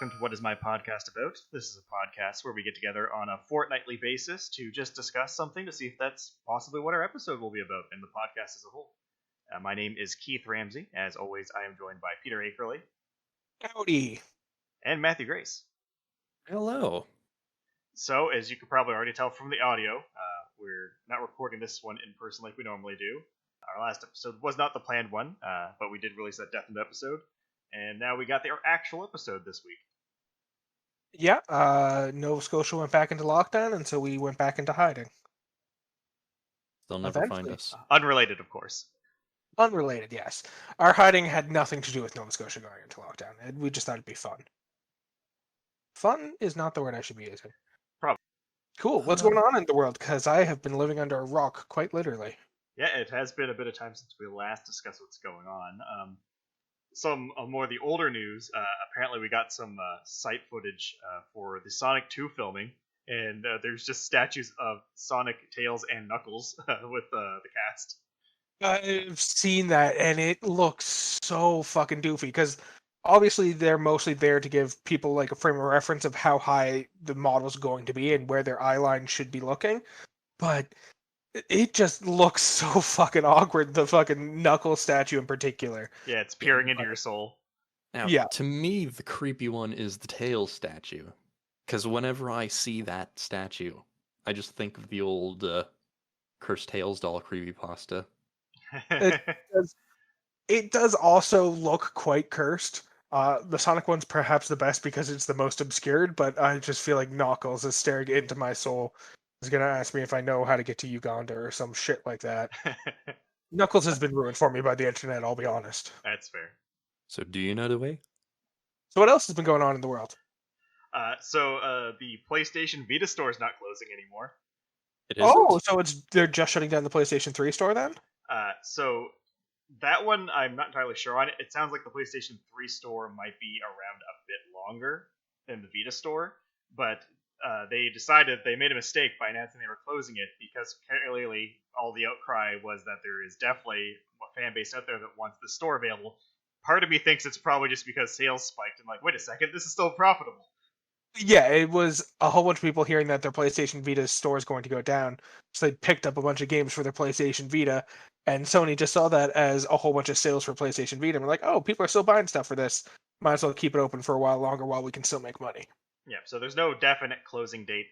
welcome to What Is My Podcast About? This is a podcast where we get together on a fortnightly basis to just discuss something to see if that's possibly what our episode will be about and the podcast as a whole. My name is Keith Ramsey. As always, I am joined by Peter Akerley Howdy. and Matthew Grace. Hello. So, as you could probably already tell from the audio, we're not recording this one in person like we normally do. Our last episode was not the planned one, but we did release that Death Note episode. And now we got our actual episode this week. Yeah, Nova Scotia went back into lockdown, and so we went back into hiding. They'll never find Eventually. us. Unrelated, of course. Unrelated, yes. Our hiding had nothing to do with Nova Scotia going into lockdown, and we just thought it'd be fun. Fun is not the word I should be using. Probably. Cool. What's going on in the world? Because I have been living under a rock, quite literally. Yeah, it has been a bit of time since we last discussed what's going on. Some more of the older news. Apparently, we got some site footage for the Sonic 2 filming, and there's just statues of Sonic, Tails, and Knuckles with the cast. I've seen that, and it looks so fucking doofy, because obviously they're mostly there to give people like a frame of reference of how high the model's going to be and where their eye line should be looking, but it just looks so fucking awkward, the fucking Knuckles statue in particular. Yeah, it's peering into your soul. Now, Yeah. to me, the creepy one is the Tails statue. Because whenever I see that statue, I just think of the old Cursed Tails doll creepypasta. It does also look quite cursed. The Sonic one's perhaps the best because it's the most obscured, but I just feel like Knuckles is staring into my soul. He's gonna ask me if I know how to get to Uganda or some shit like that. Knuckles has been ruined for me by the internet, I'll be honest. That's fair. So do you know the way? So what else has been going on in the world? So the PlayStation Vita store is not closing anymore. It is. Oh, so they're just shutting down the PlayStation 3 store then? So that one I'm not entirely sure on. It sounds like the PlayStation 3 store might be around a bit longer than the Vita store, but they made a mistake by announcing they were closing it because clearly all the outcry was that there is definitely a fan base out there that wants the store available. Part of me thinks it's probably just because sales spiked and like, wait a second, this is still profitable. Yeah, it was a whole bunch of people hearing that their PlayStation Vita store is going to go down, so they picked up a bunch of games for their PlayStation Vita, and Sony just saw that as a whole bunch of sales for PlayStation Vita, and we're like, oh, people are still buying stuff for this. Might as well keep it open for a while longer while we can still make money. Yeah, so there's no definite closing date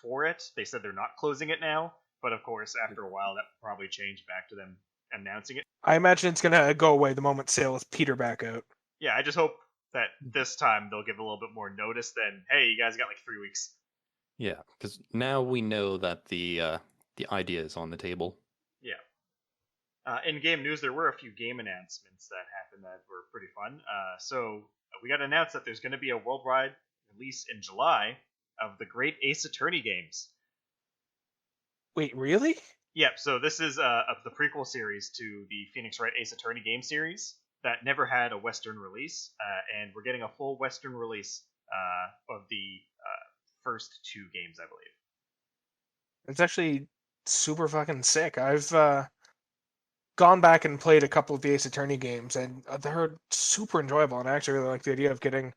for it. They said they're not closing it now, but of course, after a while, that will probably change back to them announcing it. I imagine it's going to go away the moment sales peter back out. Yeah, I just hope that this time they'll give a little bit more notice than, hey, you guys got like 3 weeks. Yeah, because now we know that the idea is on the table. Yeah. In-game news, there were a few game announcements that happened that were pretty fun. So we got announced that there's going to be a worldwide release in July of the Great Ace Attorney games. Wait, really? Yep, so this is of the prequel series to the Phoenix Wright Ace Attorney game series that never had a Western release, and we're getting a full Western release of the first 2 games, I believe. It's actually super fucking sick. I've gone back and played a couple of the Ace Attorney games, and they're super enjoyable, and I actually really like the idea of getting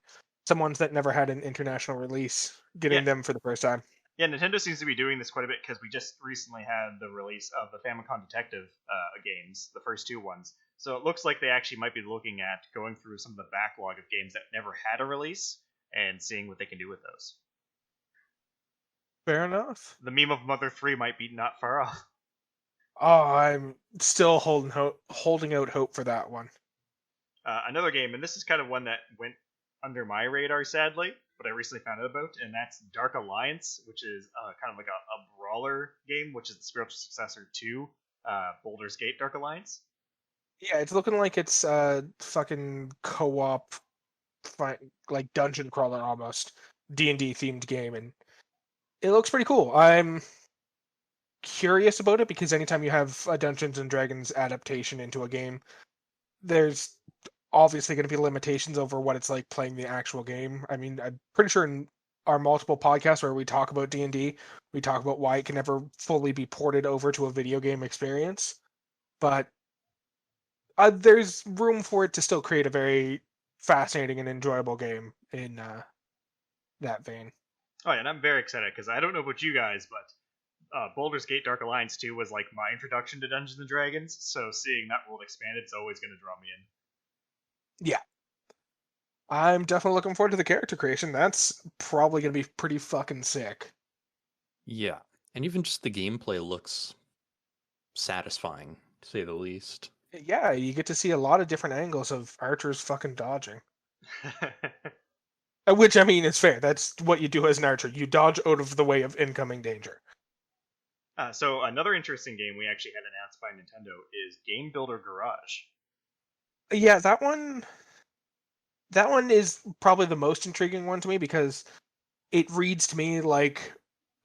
some ones that never had an international release, getting them for the first time. Yeah, Nintendo seems to be doing this quite a bit because we just recently had the release of the Famicom Detective games, the first 2 ones. So it looks like they actually might be looking at going through some of the backlog of games that never had a release and seeing what they can do with those. Fair enough. The meme of Mother 3 might be not far off. Oh, I'm still holding out hope for that one. Another game, and this is kind of one that went under my radar, sadly, but I recently found out about, and that's Dark Alliance, which is kind of like a brawler game, which is the spiritual successor to Baldur's Gate Dark Alliance. Yeah, it's looking like it's fucking co-op, like dungeon crawler almost, D&D themed game, and it looks pretty cool. I'm curious about it because anytime you have a Dungeons and Dragons adaptation into a game, there's obviously going to be limitations over what it's like playing the actual game. I mean, I'm pretty sure in our multiple podcasts where we talk about D&D, we talk about why it can never fully be ported over to a video game experience. But there's room for it to still create a very fascinating and enjoyable game in that vein. Oh, yeah, and I'm very excited because I don't know about you guys, but Baldur's Gate Dark Alliance 2 was like my introduction to Dungeons and Dragons, so seeing that world expanded is always going to draw me in. Yeah. I'm definitely looking forward to the character creation. That's probably going to be pretty fucking sick. Yeah, and even just the gameplay looks satisfying, to say the least. Yeah, you get to see a lot of different angles of archers fucking dodging. Which, I mean, is fair. That's what you do as an archer. You dodge out of the way of incoming danger. So another interesting game we actually had announced by Nintendo is Game Builder Garage. Yeah, that one is probably the most intriguing one to me because it reads to me like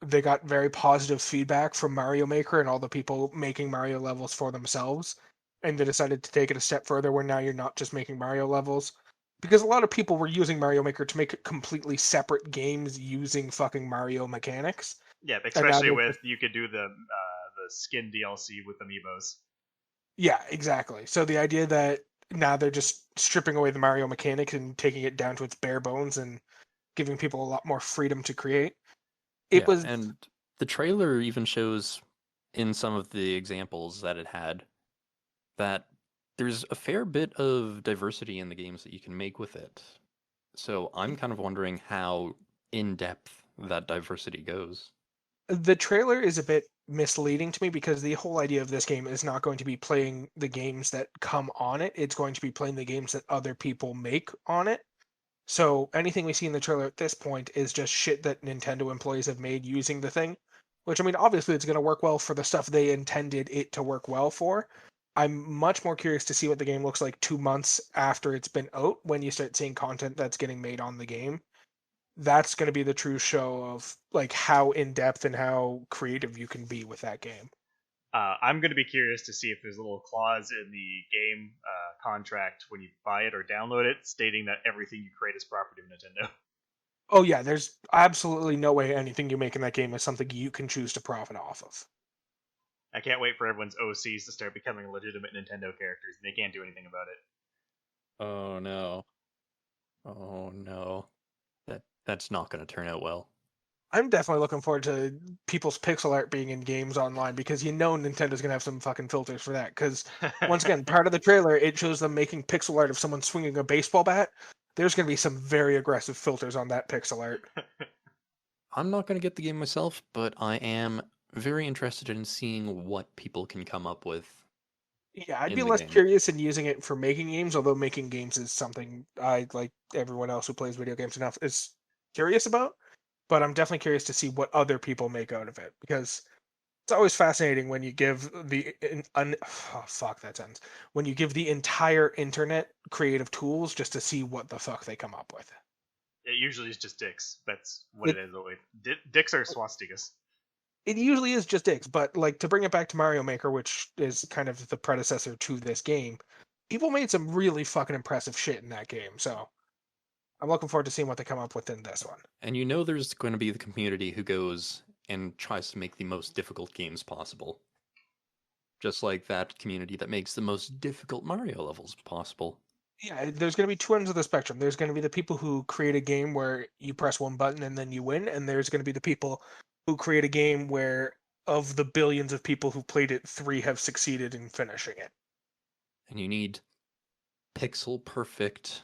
they got very positive feedback from Mario Maker and all the people making Mario levels for themselves, and they decided to take it a step further where now you're not just making Mario levels. Because a lot of people were using Mario Maker to make completely separate games using fucking Mario mechanics. Yeah, And now especially they're with you could do the skin DLC with amiibos. Yeah, exactly. So the idea that now they're just stripping away the Mario mechanics and taking it down to its bare bones and giving people a lot more freedom to create. It Yeah, was and the trailer even shows in some of the examples that it had that there's a fair bit of diversity in the games that you can make with it. So I'm kind of wondering how in depth that diversity goes. the trailer is a bit misleading to me because the whole idea of this game is not going to be playing the games that come on it. It's going to be playing the games that other people make on it. So anything we see in the trailer at this point is just shit that Nintendo employees have made using the thing. Which, I mean, obviously it's going to work well for the stuff they intended it to work well for. I'm much more curious to see what the game looks like 2 months after it's been out when you start seeing content that's getting made on the game. That's going to be the true show of like how in depth and how creative you can be with that game. I'm going to be curious to see if there's a little clause in the game contract when you buy it or download it stating that everything you create is property of Nintendo. Oh yeah, there's absolutely no way anything you make in that game is something you can choose to profit off of. I can't wait for everyone's OCs to start becoming legitimate Nintendo characters, and they can't do anything about it. Oh no. Oh no. That's not going to turn out well. I'm definitely looking forward to people's pixel art being in games online because you know Nintendo's gonna have some fucking filters for that. Because once again, part of the trailer it shows them making pixel art of someone swinging a baseball bat. There's gonna be some very aggressive filters on that pixel art. I'm not going to get the game myself, but I am very interested in seeing what people can come up with Yeah, I'd be in the less game. curious in using it for making games, although making games is something I, like everyone else who plays video games enough, is curious about. But I'm definitely curious to see what other people make out of it because it's always fascinating when you give oh, fuck that sentence. When you give the entire internet creative tools just to see what the fuck they come up with. It usually is just dicks. That's what It it is. Dicks are swastikas. it usually is just dicks, but like to bring it back to Mario Maker, which is kind of the predecessor to this game, people made some really fucking impressive shit in that game. So I'm looking forward to seeing what they come up with in this one. And you know there's going to be the community who goes and tries to make the most difficult games possible. Just like that community that makes the most difficult Mario levels possible. Yeah, there's going to be two ends of the spectrum. There's going to be the people who create a game where you press one button and then you win, and there's going to be the people who create a game where, of the billions of people who played it, 3 have succeeded in finishing it. And you need pixel perfect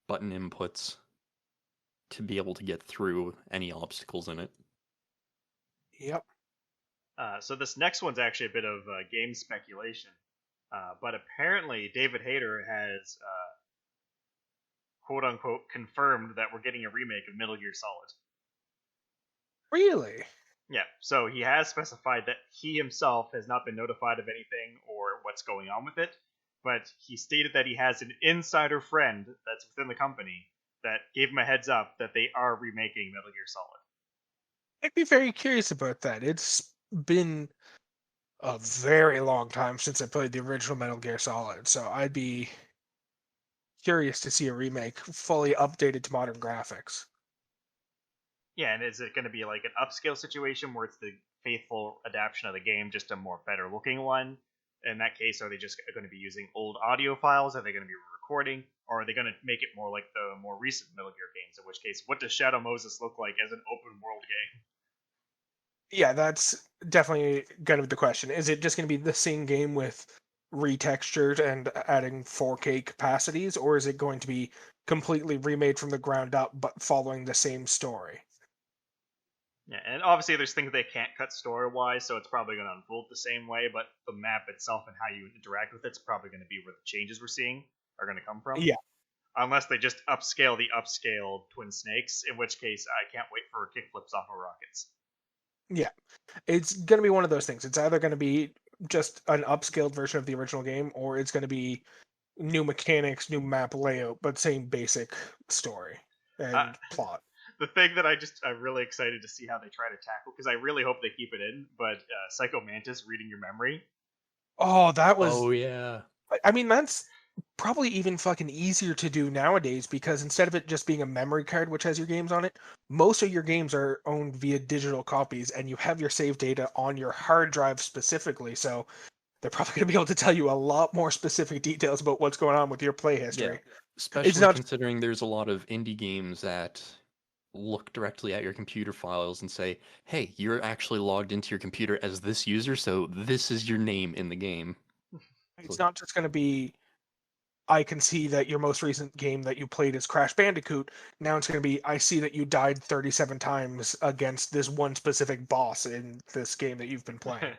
button inputs to be able to get through any obstacles in it. Yep. So this next one's actually a bit of game speculation. But apparently David Hayter has quote-unquote confirmed that we're getting a remake of Metal Gear Solid. Really? Yeah, so he has specified that he himself has not been notified of anything or what's going on with it, but he stated that he has an insider friend that's within the company that gave him a heads up that they are remaking Metal Gear Solid. I'd be very curious about that. It's been a very long time since I played the original Metal Gear Solid, so I'd be curious to see a remake fully updated to modern graphics. Yeah, and is it going to be like an upscale situation where it's the faithful adaptation of the game, just a more better looking one? In that case, are they just going to be using old audio files? Are they going to be recording? Or are they going to make it more like the more recent Metal Gear games? In which case, what does Shadow Moses look like as an open world game? Yeah, that's definitely going to be the question. Is it just going to be the same game with retextured and adding 4K capacities, or is it going to be completely remade from the ground up but following the same story? Yeah, and obviously there's things they can't cut story-wise, so it's probably going to unfold the same way, but the map itself and how you interact with it's probably going to be where the changes we're seeing are going to come from. Yeah. Unless they just upscale the upscaled Twin Snakes, in which case I can't wait for kickflips off of rockets. Yeah. It's going to be one of those things. It's either going to be just an upscaled version of the original game, or it's going to be new mechanics, new map layout, but same basic story and plot. The thing that I'm really excited to see how they try to tackle, because I really hope they keep it in, but Psycho Mantis reading your memory. Oh, that was... Oh, yeah. I mean, that's probably even fucking easier to do nowadays, because instead of it just being a memory card which has your games on it, most of your games are owned via digital copies, and you have your save data on your hard drive specifically, so they're probably going to be able to tell you a lot more specific details about what's going on with your play history. Yeah. Especially considering there's a lot of indie games that look directly at your computer files and say, hey, you're actually logged into your computer as this user, so this is your name in the game. It's not just going to be, I can see that your most recent game that you played is Crash Bandicoot. Now it's going to be, I see that you died 37 times against this one specific boss in this game that you've been playing.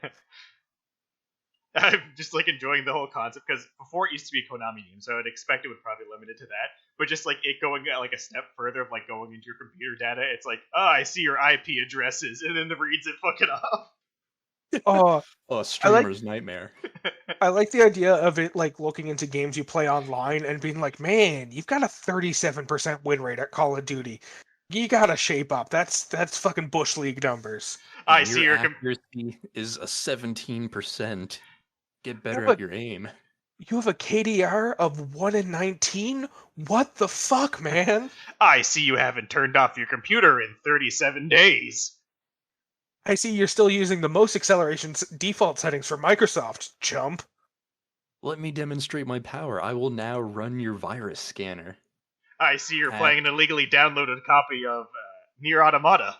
I'm just like enjoying the whole concept, because before it used to be a Konami game, so I'd expect it would probably limit it to that. But just like it going like a step further of like going into your computer data, it's like, oh, I see your IP addresses, and then it reads it fucking off. Oh, streamer's nightmare. I like the idea of it like looking into games you play online and being like, man, you've got a 37% win rate at Call of Duty. You gotta shape up. That's fucking Bush League numbers. I see your accuracy is a 17%. Get better at your aim. You have a KDR of 1 in 19? What the fuck, man? I see you haven't turned off your computer in 37 days. I see you're still using the most acceleration default settings for Microsoft, chump. Let me demonstrate my power. I will now run your virus scanner. I see you're playing an illegally downloaded copy of Nier Automata.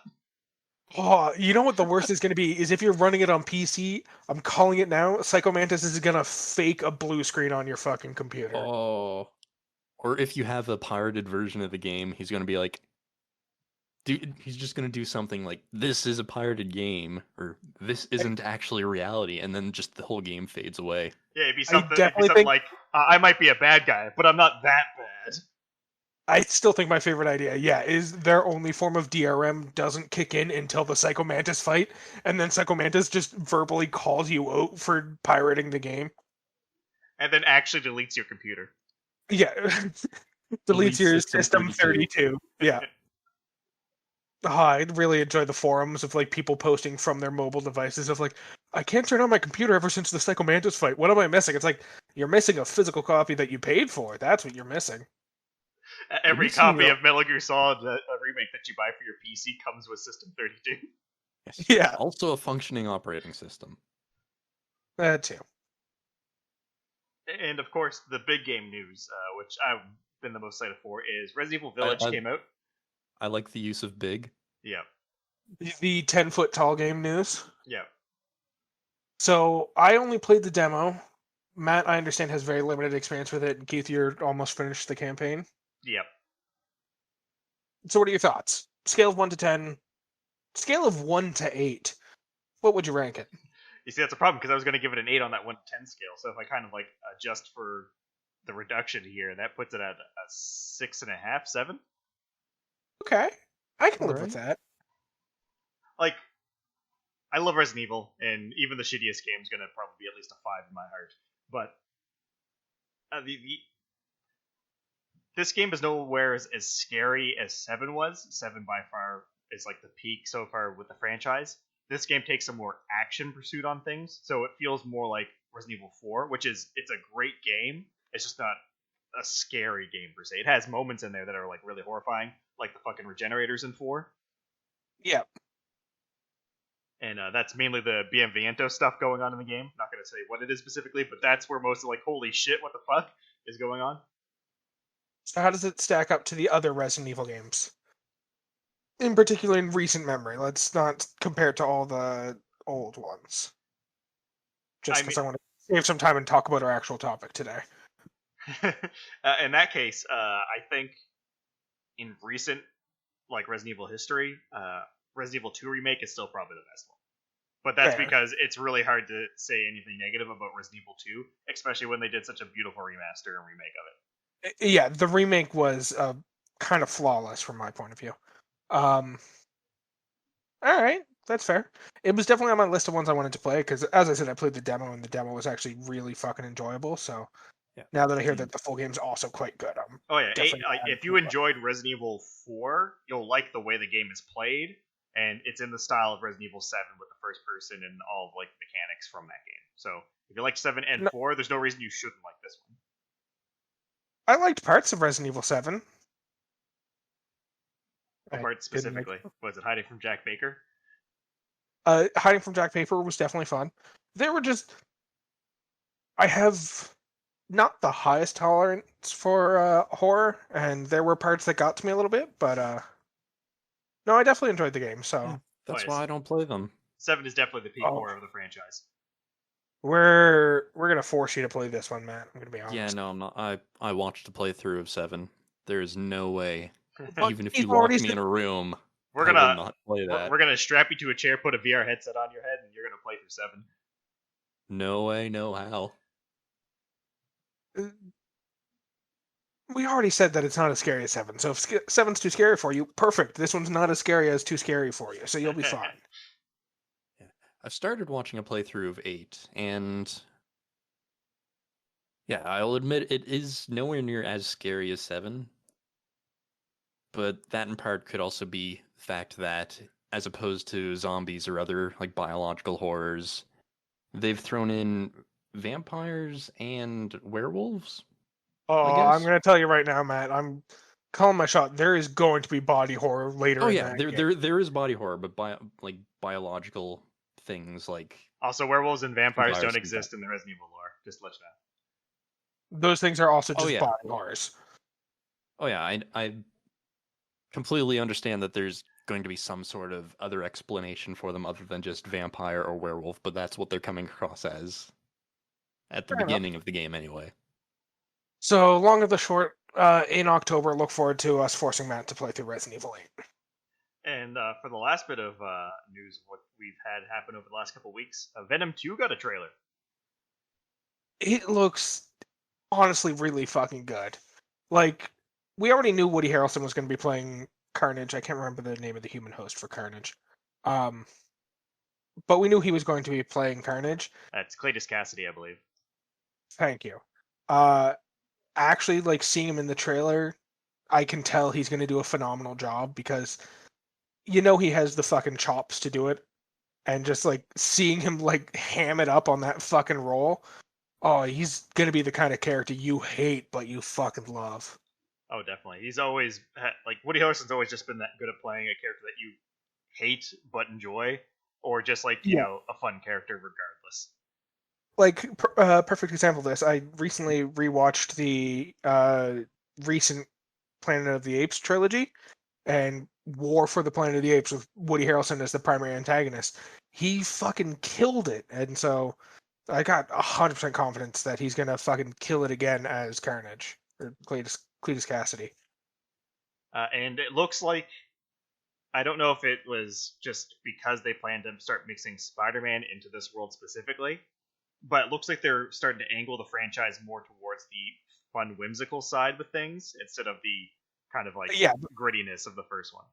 Oh, you know what the worst is going to be? Is if you're running it on PC, I'm calling it now, Psycho Mantis is going to fake a blue screen on your fucking computer. Oh. Or if you have a pirated version of the game, he's going to be like, dude, he's just going to do something like, this is a pirated game, or this isn't actually reality, and then just the whole game fades away. Yeah, it'd be something like, I might be a bad guy, but I'm not that bad. I still think my favorite idea, is their only form of DRM doesn't kick in until the Psycho Mantis fight, and then Psycho Mantis just verbally calls you out for pirating the game. And then actually deletes your computer. Yeah. deletes your System 32. Yeah. I really enjoy the forums of like people posting from their mobile devices of like, I can't turn on my computer ever since the Psycho Mantis fight. What am I missing? It's like, you're missing a physical copy that you paid for. That's what you're missing. Every copy of Metal Gear Solid remake that you buy for your PC comes with System 32. Yeah. Also a functioning operating system. That too. And of course, the big game news, which I've been the most excited for, is Resident Evil Village came out. I like the use of big. Yeah. The 10-foot tall game news. Yeah. So I only played the demo. Matt, I understand, has very limited experience with it. And Keith, you're almost finished the campaign. Yep. So what are your thoughts? Scale of 1 to 10. Scale of 1 to 8. What would you rank it? You see, that's a problem, because I was going to give it an 8 on that 1 to 10 scale. So if I kind of like adjust for the reduction here, that puts it at a 6.5, 7. Okay. I can live with that. Like, I love Resident Evil, and even the shittiest game is going to probably be at least a 5 in my heart. But this game is nowhere as scary as 7 was. 7 by far is like the peak so far with the franchise. This game takes a more action pursuit on things, so it feels more like Resident Evil 4, it's a great game. It's just not a scary game per se. It has moments in there that are like really horrifying, like the fucking regenerators in 4. Yeah. And that's mainly the Bienvenido stuff going on in the game. Not going to say what it is specifically, but that's where most of like, holy shit, what the fuck is going on. So how does it stack up to the other Resident Evil games? In particular, in recent memory. Let's not compare it to all the old ones. Just because I want to save some time and talk about our actual topic today. In that case, I think in recent like Resident Evil history, Resident Evil 2 remake is still probably the best one. But that's because it's really hard to say anything negative about Resident Evil 2, especially when they did such a beautiful remaster and remake of it. Yeah, the remake was kind of flawless from my point of view. All right, that's fair. It was definitely on my list of ones I wanted to play because, as I said, I played the demo and the demo was actually really fucking enjoyable. So now that I hear that the full game's also quite good, if you enjoyed Resident Evil 4, you'll like the way the game is played, and it's in the style of Resident Evil 7 with the first person and all of like mechanics from that game. So if you like 7 and 4, there's no reason you shouldn't like this one. I liked parts of Resident Evil 7. What part specifically? Was it hiding from Jack Baker? Hiding from Jack Baker was definitely fun. They were just... I have not the highest tolerance for horror, and there were parts that got to me a little bit, but no, I definitely enjoyed the game, so... That's why I don't play them. 7 is definitely the peak horror of the franchise. We're gonna force you to play this one, Matt. I'm gonna be honest. Yeah, no, I'm not. I watched a playthrough of 7. There's no way. Even if He's you locked already me in a room, we're I gonna would not play that. We're gonna strap you to a chair, put a VR headset on your head, and you're gonna play through 7. No way, no how. We already said that it's not as scary as 7, so if 7's too scary for you, perfect. This one's not as scary as too scary for you, so you'll be fine. I've started watching a playthrough of 8, and yeah, I'll admit it is nowhere near as scary as 7. But that in part could also be the fact that, as opposed to zombies or other like biological horrors, they've thrown in vampires and werewolves. Oh, I'm going to tell you right now, Matt. I'm calling my shot. There is going to be body horror later. Oh yeah, there is body horror, but biological things like. Also, werewolves and vampires don't exist in the Resident Evil lore. Just to let you know. Those things are also just body horrors. Oh yeah, I completely understand that there's going to be some sort of other explanation for them other than just vampire or werewolf, but that's what they're coming across as at the beginning of the game anyway. So, long of the short, in October, look forward to us forcing Matt to play through Resident Evil 8. And for the last bit of news of what we've had happen over the last couple weeks, Venom 2 got a trailer. It looks honestly really fucking good. Like, we already knew Woody Harrelson was going to be playing Carnage. I can't remember the name of the human host for Carnage. But we knew he was going to be playing Carnage. That's Cletus Cassidy, I believe. Thank you. Actually, like, seeing him in the trailer, I can tell he's going to do a phenomenal job because you know he has the fucking chops to do it. And just, like, seeing him, like, ham it up on that fucking role, oh, he's going to be the kind of character you hate but you fucking love. Oh, definitely. He's always, like, Woody Harrelson's always just been that good at playing a character that you hate but enjoy, or just, like, you know, a fun character regardless. Like, perfect example of this, I recently rewatched the recent Planet of the Apes trilogy, and War for the Planet of the Apes with Woody Harrelson as the primary antagonist. He fucking killed it, and so I got 100% confidence that he's gonna fucking kill it again as Carnage, or Cletus Cassidy. And it looks like, I don't know if it was just because they planned to start mixing Spider-Man into this world specifically, but it looks like they're starting to angle the franchise more towards the fun, whimsical side with things instead of the kind of like grittiness of the first one.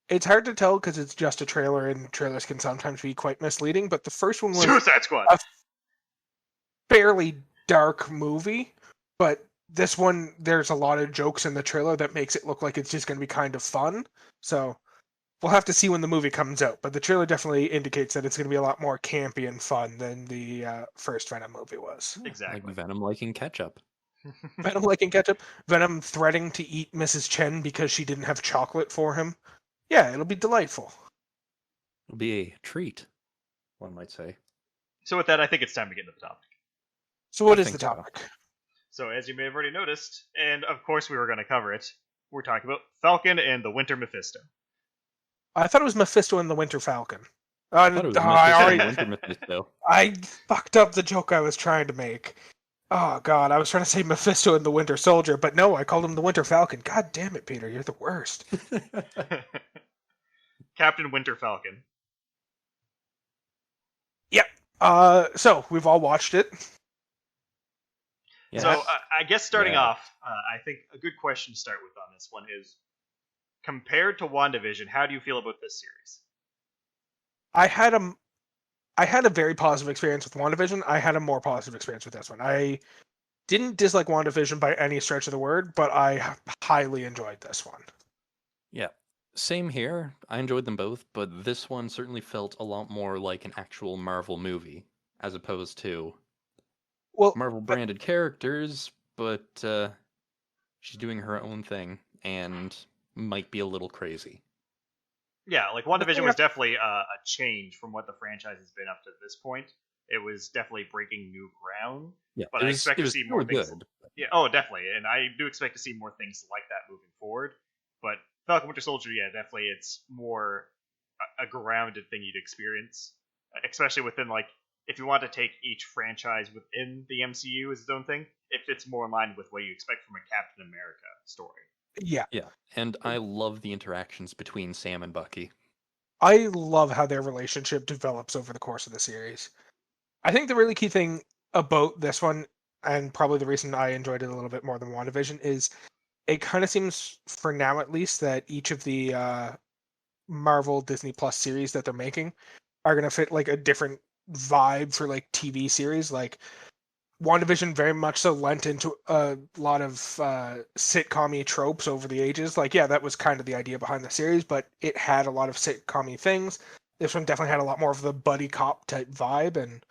It's hard to tell because it's just a trailer, and trailers can sometimes be quite misleading, but the first one was Suicide Squad. A fairly dark movie, but this one, there's a lot of jokes in the trailer that makes it look like it's just going to be kind of fun. So we'll have to see when the movie comes out, but the trailer definitely indicates that it's going to be a lot more campy and fun than the first Venom movie was. Exactly. Like Venom liking ketchup. Venom liking ketchup. Venom threatening to eat Mrs. Chen because she didn't have chocolate for him. Yeah, it'll be delightful. It'll be a treat, one might say. So with that, I think it's time to get into the topic. So what I is the think so. topic? So as you may have already noticed, and of course we were going to cover it, we're talking about Falcon and the Winter Mephisto. I thought it was Mephisto and the Winter Falcon. I thought it was I Mephisto, already Winter Mephisto. I fucked up the joke I was trying to make. Oh god, I was trying to say Mephisto and the Winter Soldier, but no, I called him the Winter Falcon. God damn it, Peter, you're the worst. Captain Winter Falcon. So we've all watched it. Yes. So I guess starting Yeah. off, I think a good question to start with on this one is, compared to WandaVision, how do you feel about this series? I had a very positive experience with WandaVision. I had a more positive experience with this one. I didn't dislike WandaVision by any stretch of the word, but I highly enjoyed this one. Yeah. Same here. I enjoyed them both, but this one certainly felt a lot more like an actual Marvel movie, as opposed to Well, Marvel branded characters, but she's doing her own thing and might be a little crazy. Yeah, like WandaVision was definitely a change from what the franchise has been up to this point. It was definitely breaking new ground. Yeah, But I expect to see more things. good. Yeah, oh, definitely, and I do expect to see more things like that moving forward. But Falcon Winter Soldier, yeah, definitely, it's more a grounded thing you'd experience, especially within like if you want to take each franchise within the MCU as its own thing, it fits more in line with what you expect from a Captain America story. yeah. Yeah, and I love the interactions between Sam and Bucky. I love how their relationship develops over the course of the series. I think the really key thing about this one, and probably the reason I enjoyed it a little bit more than WandaVision, is it kind of seems, for now at least, that each of the Marvel Disney Plus series that they're making are going to fit like a different vibe for like TV series. Like WandaVision very much so lent into a lot of sitcom-y tropes over the ages. Like, yeah, that was kind of the idea behind the series, but it had a lot of sitcom-y things. This one definitely had a lot more of the buddy cop type vibe, and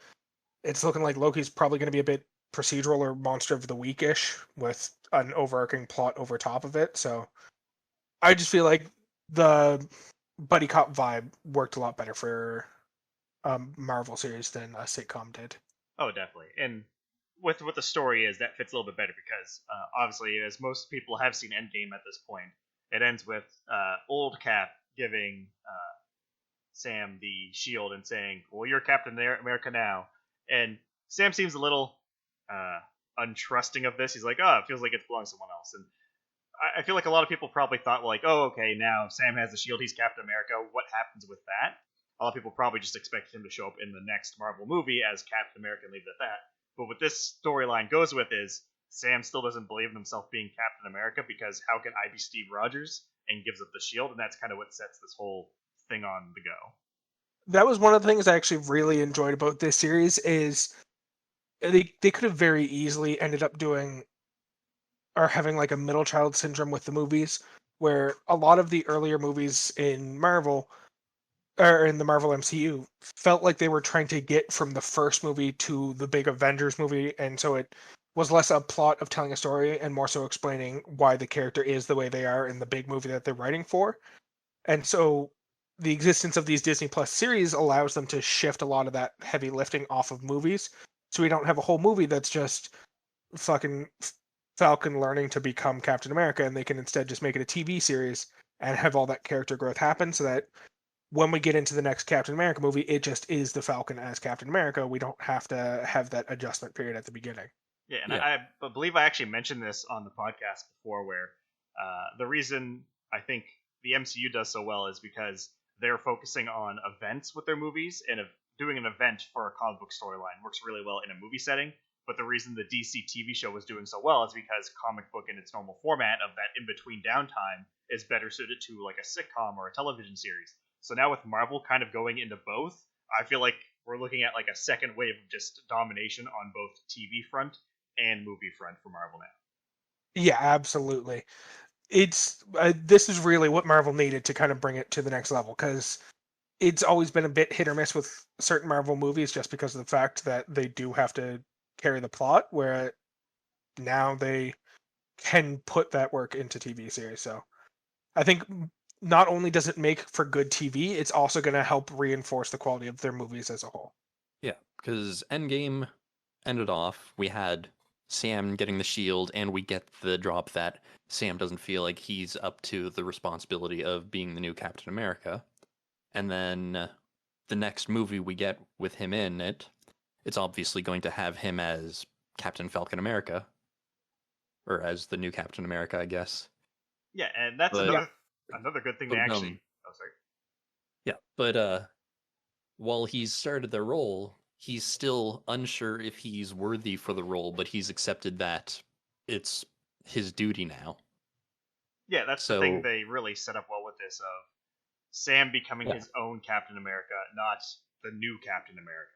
it's looking like Loki's probably going to be a bit procedural or monster of the week-ish with an overarching plot over top of it. So I just feel like the buddy cop vibe worked a lot better for Marvel series than a sitcom did. Oh, definitely. And with what the story is, that fits a little bit better because obviously, as most people have seen Endgame at this point, it ends with old Cap giving Sam the shield and saying, "Well, you're Captain America now." And Sam seems a little untrusting of this. He's like, "Oh, it feels like it belongs to someone else." And I feel like a lot of people probably thought, like, "Oh, okay, now Sam has the shield. He's Captain America. What happens with that?" A lot of people probably just expected him to show up in the next Marvel movie as Captain America and leave it at that. But what this storyline goes with is Sam still doesn't believe in himself being Captain America because how can I be Steve Rogers? And gives up the shield, and that's kind of what sets this whole thing on the go. That was one of the things I actually really enjoyed about this series is they could have very easily ended up doing or having like a middle child syndrome with the movies, where a lot of the earlier movies in Marvel or in the Marvel MCU felt like they were trying to get from the first movie to the big Avengers movie, and so it was less a plot of telling a story and more so explaining why the character is the way they are in the big movie that they're writing for. And so the existence of these Disney Plus series allows them to shift a lot of that heavy lifting off of movies. So we don't have a whole movie that's just fucking Falcon learning to become Captain America, and they can instead just make it a TV series and have all that character growth happen so that when we get into the next Captain America movie, it just is the Falcon as Captain America. We don't have to have that adjustment period at the beginning. Yeah, and Yeah. I believe I actually mentioned this on the podcast before, where the reason I think the MCU does so well is because they're focusing on events with their movies, and doing an event for a comic book storyline works really well in a movie setting. But the reason the DC TV show was doing so well is because comic book in its normal format of that in-between downtime is better suited to like a sitcom or a television series. So now with Marvel kind of going into both, I feel like we're looking at like a second wave of just domination on both TV front and movie front for Marvel now. Yeah, absolutely. It's this is really what Marvel needed to kind of bring it to the next level, because it's always been a bit hit or miss with certain Marvel movies just because of the fact that they do have to carry the plot, where now they can put that work into TV series. So I think not only does it make for good TV, it's also going to help reinforce the quality of their movies as a whole. Yeah, because Endgame ended off, we had Sam getting the shield, and we get the drop that Sam doesn't feel like he's up to the responsibility of being the new Captain America. And then the next movie we get with him in it, it's obviously going to have him as Captain Falcon America, or as the new Captain America, I guess. Yeah, and that's But- another good thing but, they actually. Oh, sorry. Yeah, but while he's started the role, he's still unsure if he's worthy for the role, but he's accepted that it's his duty now. Yeah, that's the thing So- they really set up well with this of Sam becoming Yeah. his own Captain America, not the new Captain America.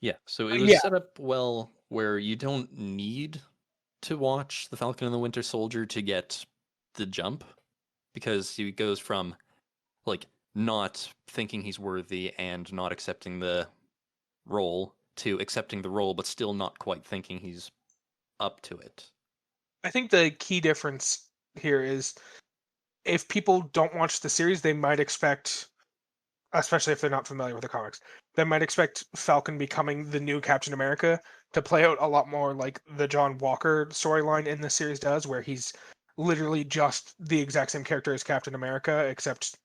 Yeah, so it was Yeah. set up well where you don't need to watch The Falcon and the Winter Soldier to get the jump, because he goes from like not thinking he's worthy and not accepting the role to accepting the role but still not quite thinking he's up to it. I think the key difference here is if people don't watch the series, they might expect, especially if they're not familiar with the comics, they might expect Falcon becoming the new Captain America to play out a lot more like the John Walker storyline in the series does, where he's literally just the exact same character as Captain America, except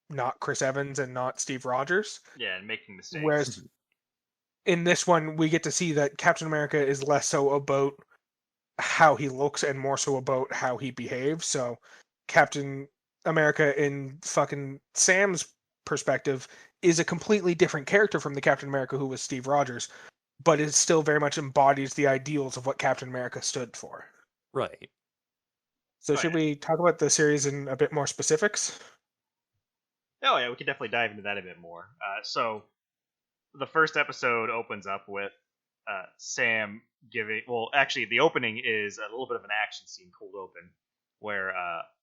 not Chris Evans and not Steve Rogers. Yeah, and making mistakes. Whereas in this one, we get to see that Captain America is less so about how he looks and more so about how he behaves. So Captain America in fucking Sam's perspective is a completely different character from the Captain America who was Steve Rogers, but it still very much embodies the ideals of what Captain America stood for. Right. So Oh, should yeah. we talk about the series in a bit more specifics? Oh yeah, we can definitely dive into that a bit more. So the first episode opens up with Sam giving. Well, actually, the opening is a little bit of an action scene, cold open, where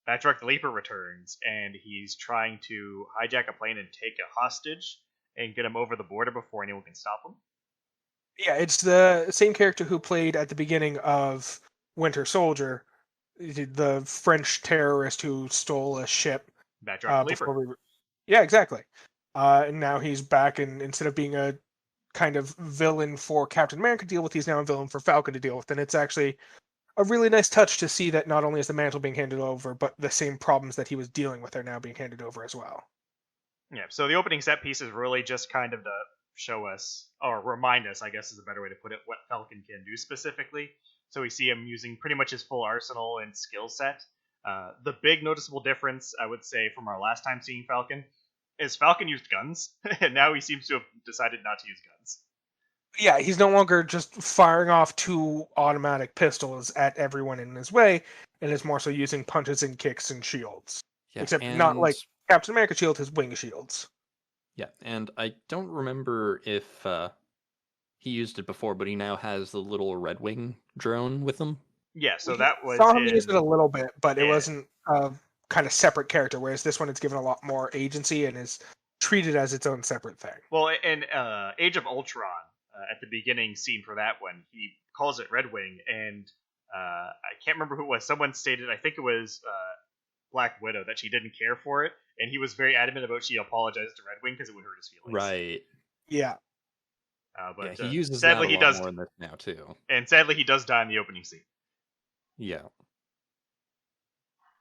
Batroc the Leaper returns and he's trying to hijack a plane and take a hostage and get him over the border before anyone can stop him. Yeah, it's the same character who played at the beginning of Winter Soldier, the French terrorist who stole a ship. Batroc the Leaper. Before we Yeah, exactly. And now he's back, and instead of being a kind of villain for Captain America to deal with, he's now a villain for Falcon to deal with. And it's actually a really nice touch to see that not only is the mantle being handed over, but the same problems that he was dealing with are now being handed over as well. Yeah, so the opening set piece is really just kind of to show us, or remind us, I guess is a better way to put it, what Falcon can do specifically. So we see him using pretty much his full arsenal and skill set. The big noticeable difference, I would say, from our last time seeing Falcon, is Falcon used guns, and now he seems to have decided not to use guns. Yeah, he's no longer just firing off 2 automatic pistols at everyone in his way, and is more so using punches and kicks and shields. Yeah, Except not like Captain America shield, his wing shields. Yeah, and I don't remember if he used it before, but he now has the little Red Wing drone with him. Yeah, so We that was saw him use it a little bit, but it Yeah. wasn't a kind of separate character, whereas this one it's given a lot more agency and is treated as its own separate thing. Well, in Age of Ultron, at the beginning scene for that one, he calls it Red Wing, and I can't remember who it was. Someone stated, I think it was Black Widow, that she didn't care for it, and he was very adamant about she apologized to Red Wing because it would hurt his feelings. Right. Yeah. But Yeah, he uses sadly that a he lot does, more in this now too. and sadly he does die in the opening scene. Yeah.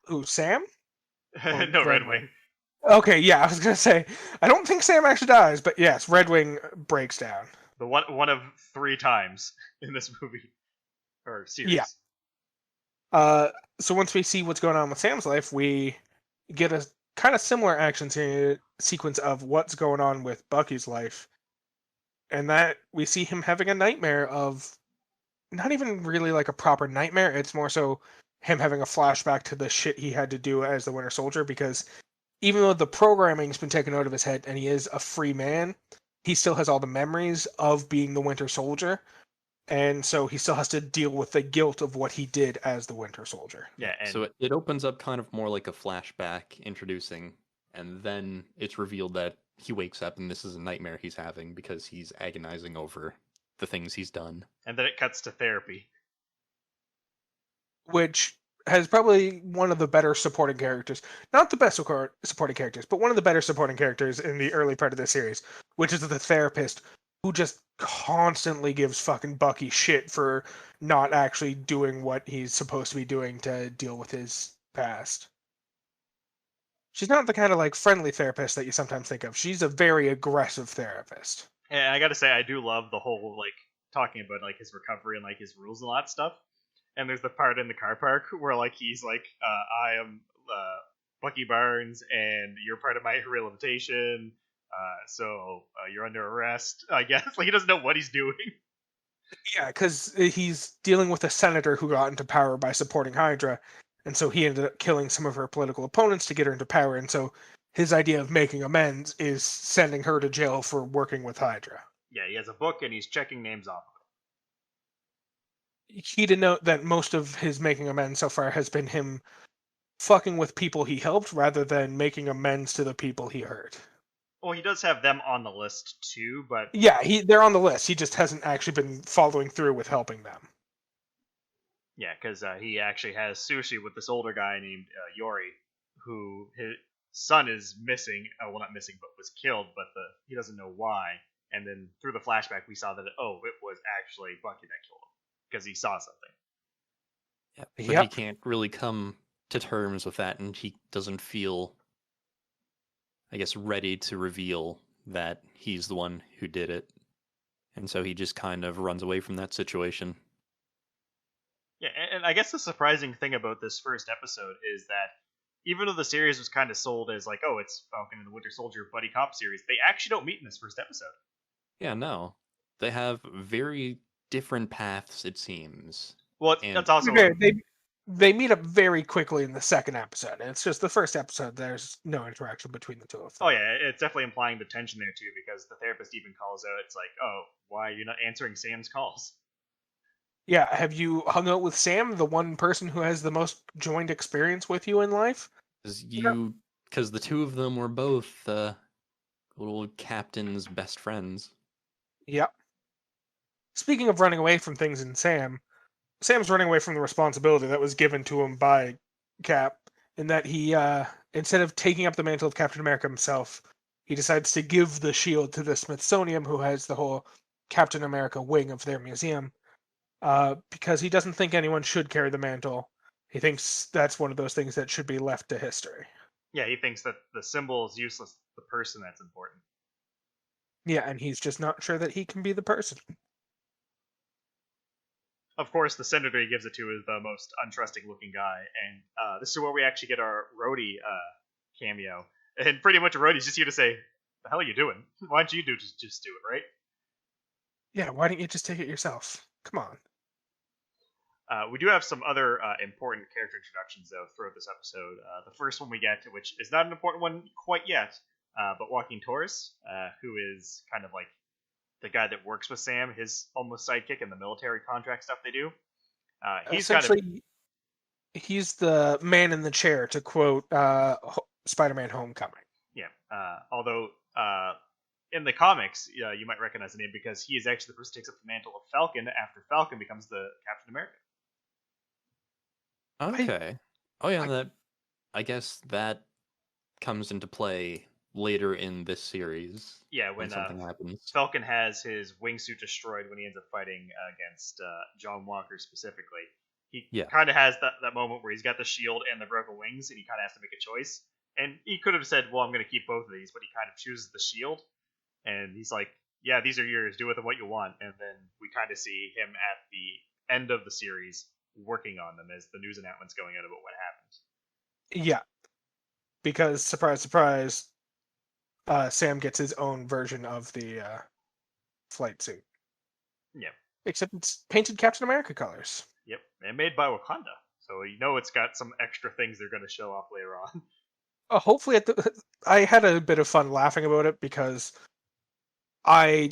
Who, Sam? No, Red Red Wing. Wing. Okay, yeah, I was gonna say I don't think Sam actually dies, but yes, Red Wing breaks down. The one of 3 times in this movie or series. Yeah. So once we see what's going on with Sam's life, we get a kind of similar action sequence of what's going on with Bucky's life, and that we see him having a nightmare of not even really like a proper nightmare. It's more so him having a flashback to the shit he had to do as the Winter Soldier, because even though the programming's been taken out of his head and he is a free man, he still has all the memories of being the Winter Soldier. And so he still has to deal with the guilt of what he did as the Winter Soldier. Yeah, and So it opens up kind of more like a flashback introducing, and then it's revealed that he wakes up and this is a nightmare he's having because he's agonizing over the things he's done. then it cuts to therapy. Which, has probably one of the better supporting characters. Not the best supporting characters, but one of the better supporting characters in the early part of this series, which is the therapist who just constantly gives fucking Bucky shit for not actually doing what he's supposed to be doing to deal with his past. She's not the kind of like friendly therapist that you sometimes think of. She's a very aggressive therapist. And I gotta say, I do love the whole like talking about like his recovery and like his rules and all that stuff. And there's the part in the car park where like he's like, I am Bucky Barnes, and you're part of my rehabilitation. So you're under arrest, I guess. Like he doesn't know what he's doing. Yeah, because he's dealing with a senator who got into power by supporting Hydra, and so he ended up killing some of her political opponents to get her into power. And so his idea of making amends is sending her to jail for working with Hydra. Yeah, he has a book and he's checking names off of it. He did note that most of his making amends so far has been him fucking with people he helped rather than making amends to the people he hurt. Well, he does have them on the list too, but Yeah, they're on the list. He just hasn't actually been following through with helping them. yeah, because he actually has sushi with this older guy named Yori, who his son is missing. Well, not missing, but was killed. But he doesn't know why. And then through the flashback, we saw that it was actually Bucky that killed him because he saw something. Yeah, but Yep. he can't really come to terms with that, and he doesn't feel, I guess, ready to reveal that he's the one who did it. And so he just kind of runs away from that situation. Yeah, and I guess the surprising thing about this first episode is that even though the series was kind of sold as like, oh, it's Falcon and the Winter Soldier buddy cop series, they actually don't meet in this first episode. Yeah, no. They have very different paths, it seems. Well, And- that's also They meet up very quickly in the second episode. It's just the first episode, there's no interaction between the two of them. oh yeah, it's definitely implying the tension there too, because the therapist even calls out, it's like, oh, why are you not answering Sam's calls? Yeah, have you hung out with Sam, the one person who has the most joined experience with you in life? Because the two of them were both little captain's best friends. Yep. Speaking of running away from things in Sam's running away from the responsibility that was given to him by Cap, in that he, instead of taking up the mantle of Captain America himself, he decides to give the shield to the Smithsonian, who has the whole Captain America wing of their museum, because he doesn't think anyone should carry the mantle. He thinks that's one of those things that should be left to history. Yeah, he thinks that the symbol is useless, the person that's important. Yeah, and he's just not sure that he can be the person. Of course, the senator he gives it to is the most untrusting looking guy, and this is where we actually get our Rhodey cameo. And pretty much Rhodey's just here to say, the hell are you doing? Why don't you just do it, right? Yeah, why don't you just take it yourself? Come on. We do have some other important character introductions, though, throughout this episode. The first one we get, which is not an important one quite yet, but Joaquin Torres, who is kind of like the guy that works with Sam, his almost sidekick in the military contract stuff they do. He's the man in the chair, to quote Spider-Man Homecoming. Yeah, although in the comics, you might recognize the name because he is actually the person who takes up the mantle of Falcon after Falcon becomes the Captain America. Okay. I guess that comes into play later in this series. Yeah, when something happens. Falcon has his wingsuit destroyed when he ends up fighting against John Walker specifically. He kind of has that moment where he's got the shield and the broken wings, and he kind of has to make a choice. And he could have said, well, I'm going to keep both of these, but he kind of chooses the shield. And he's like, yeah, these are yours. Do with them what you want. And then we kind of see him at the end of the series working on them as the news announcements going out about what happened. Yeah. Because, surprise, surprise, Sam gets his own version of the flight suit. Yeah. Except it's painted Captain America colors. Yep. And made by Wakanda. So you know it's got some extra things they're going to show off later on. Hopefully, I had a bit of fun laughing about it because I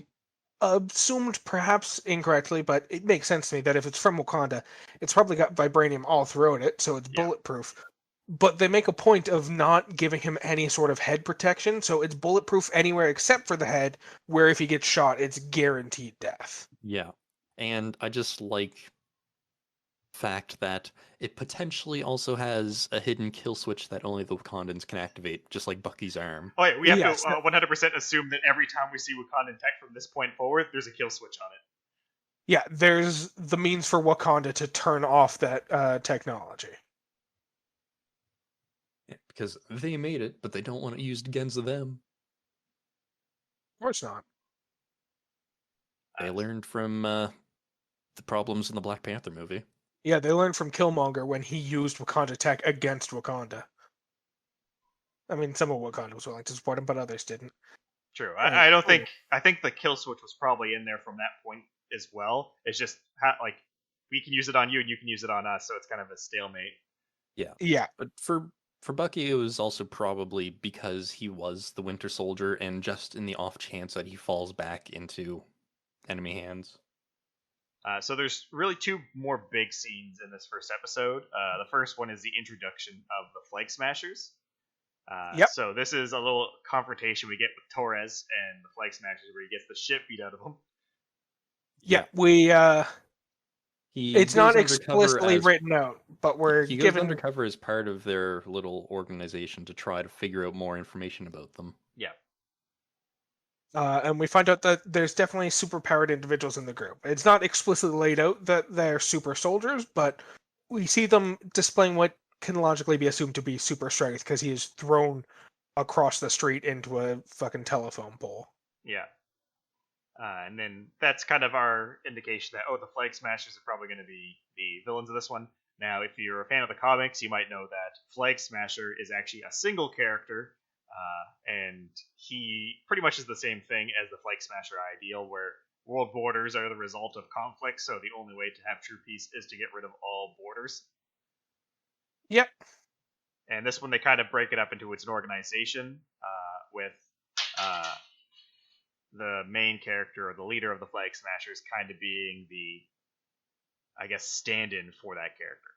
assumed, perhaps incorrectly, but it makes sense to me that if it's from Wakanda, it's probably got vibranium all throughout it, so it's bulletproof. But they make a point of not giving him any sort of head protection, so it's bulletproof anywhere except for the head, where if he gets shot, it's guaranteed death. Yeah. And I just like fact that it potentially also has a hidden kill switch that only the Wakandans can activate, just like Bucky's arm. Oh yeah, we have Yes. to 100% assume that every time we see Wakandan tech from this point forward, there's a kill switch on it. Yeah, there's the means for Wakanda to turn off that technology. Yeah, because they made it, but they don't want it used against them. Of course not. They learned from the problems in the Black Panther movie. Yeah, they learned from Killmonger when he used Wakanda tech against Wakanda. I mean, some of Wakanda was willing to support him, but others didn't. True. Right. I don't think. I think the kill switch was probably in there from that point as well. It's just like we can use it on you and you can use it on us, so it's kind of a stalemate. Yeah. But for Bucky, it was also probably because he was the Winter Soldier, and just in the off chance that he falls back into enemy hands. So there's really two more big scenes in this first episode. The first one is the introduction of the Flag Smashers. Yep. So this is a little confrontation we get with Torres and the Flag Smashers, where he gets the shit beat out of him. Yeah, we it's goes not undercover explicitly as- written out, but we're He goes given undercover as part of their little organization to try to figure out more information about them. Yeah. and we find out that there's definitely superpowered individuals in the group. It's not explicitly laid out that they're super soldiers, but we see them displaying what can logically be assumed to be super strength because he is thrown across the street into a fucking telephone pole. Yeah. And then that's kind of our indication that, the Flag Smashers are probably going to be the villains of this one. Now, if you're a fan of the comics, you might know that Flag Smasher is actually a single character, and he pretty much is the same thing as the Flag Smasher ideal, where world borders are the result of conflict, so the only way to have true peace is to get rid of all borders. Yep. And this one, they kind of break it up into its an organization, with the main character or the leader of the Flag Smashers kind of being the, I guess, stand-in for that character.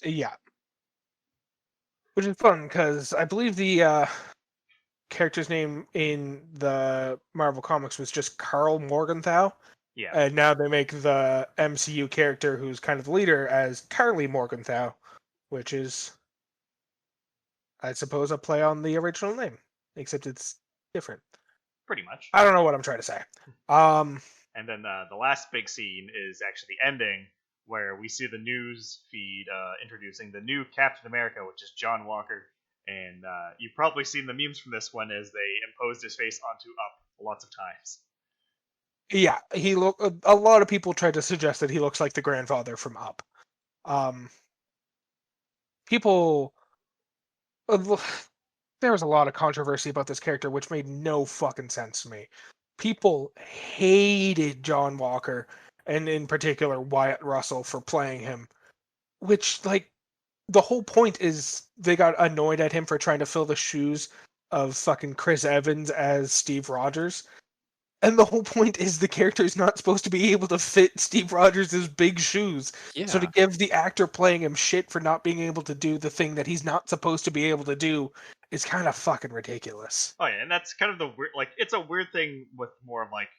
Yeah. Which is fun because I believe the character's name in the Marvel Comics was just Karl Morgenthau. Yeah. And now they make the MCU character who's kind of the leader as Karli Morgenthau, which is, I suppose, a play on the original name, except it's different. Pretty much. I don't know what I'm trying to say. And then the last big scene is actually the ending, where we see the news feed introducing the new Captain America, which is John Walker. And you've probably seen the memes from this one as they imposed his face onto Up lots of times. Yeah, a lot of people tried to suggest that he looks like the grandfather from Up. People, there was a lot of controversy about this character, which made no fucking sense to me. People hated John Walker, and in particular Wyatt Russell, for playing him. Which, like, the whole point is they got annoyed at him for trying to fill the shoes of fucking Chris Evans as Steve Rogers. And the whole point is the character is not supposed to be able to fit Steve Rogers' big shoes. Yeah. So to give the actor playing him shit for not being able to do the thing that he's not supposed to be able to do is kind of fucking ridiculous. Oh yeah, and that's kind of the weird, like, it's a weird thing with more of like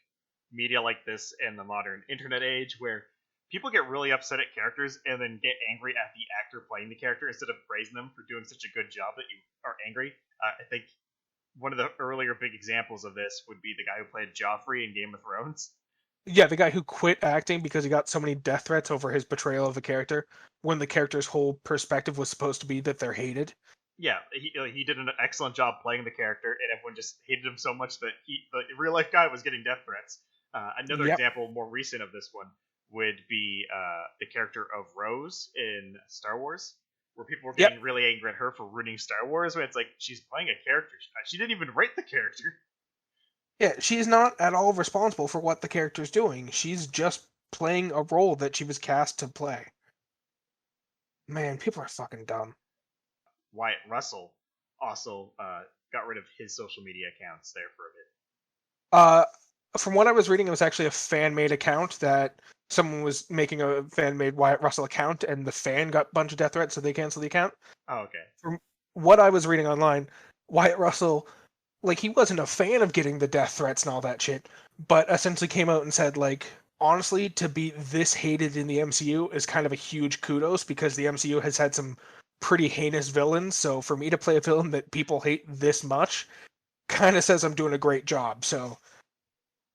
media like this in the modern internet age, where people get really upset at characters and then get angry at the actor playing the character instead of praising them for doing such a good job that you are angry. I think one of the earlier big examples of this would be the guy who played Joffrey in Game of Thrones. Yeah, the guy who quit acting because he got so many death threats over his portrayal of the character, when the character's whole perspective was supposed to be that they're hated. Yeah, he did an excellent job playing the character, and everyone just hated him so much that the real life guy was getting death threats. Another example, more recent of this one, would be the character of Rose in Star Wars, where people were getting really angry at her for ruining Star Wars, when it's like, she's playing a character. She didn't even write the character. Yeah, she's not at all responsible for what the character's doing. She's just playing a role that she was cast to play. Man, people are fucking dumb. Wyatt Russell also got rid of his social media accounts there for a bit. From what I was reading, it was actually a fan-made account that someone was making a fan-made Wyatt Russell account, and the fan got a bunch of death threats, so they canceled the account. Oh, okay. From what I was reading online, Wyatt Russell, like, he wasn't a fan of getting the death threats and all that shit, but essentially came out and said, like, honestly, to be this hated in the MCU is kind of a huge kudos, because the MCU has had some pretty heinous villains. So for me to play a villain that people hate this much kind of says I'm doing a great job. So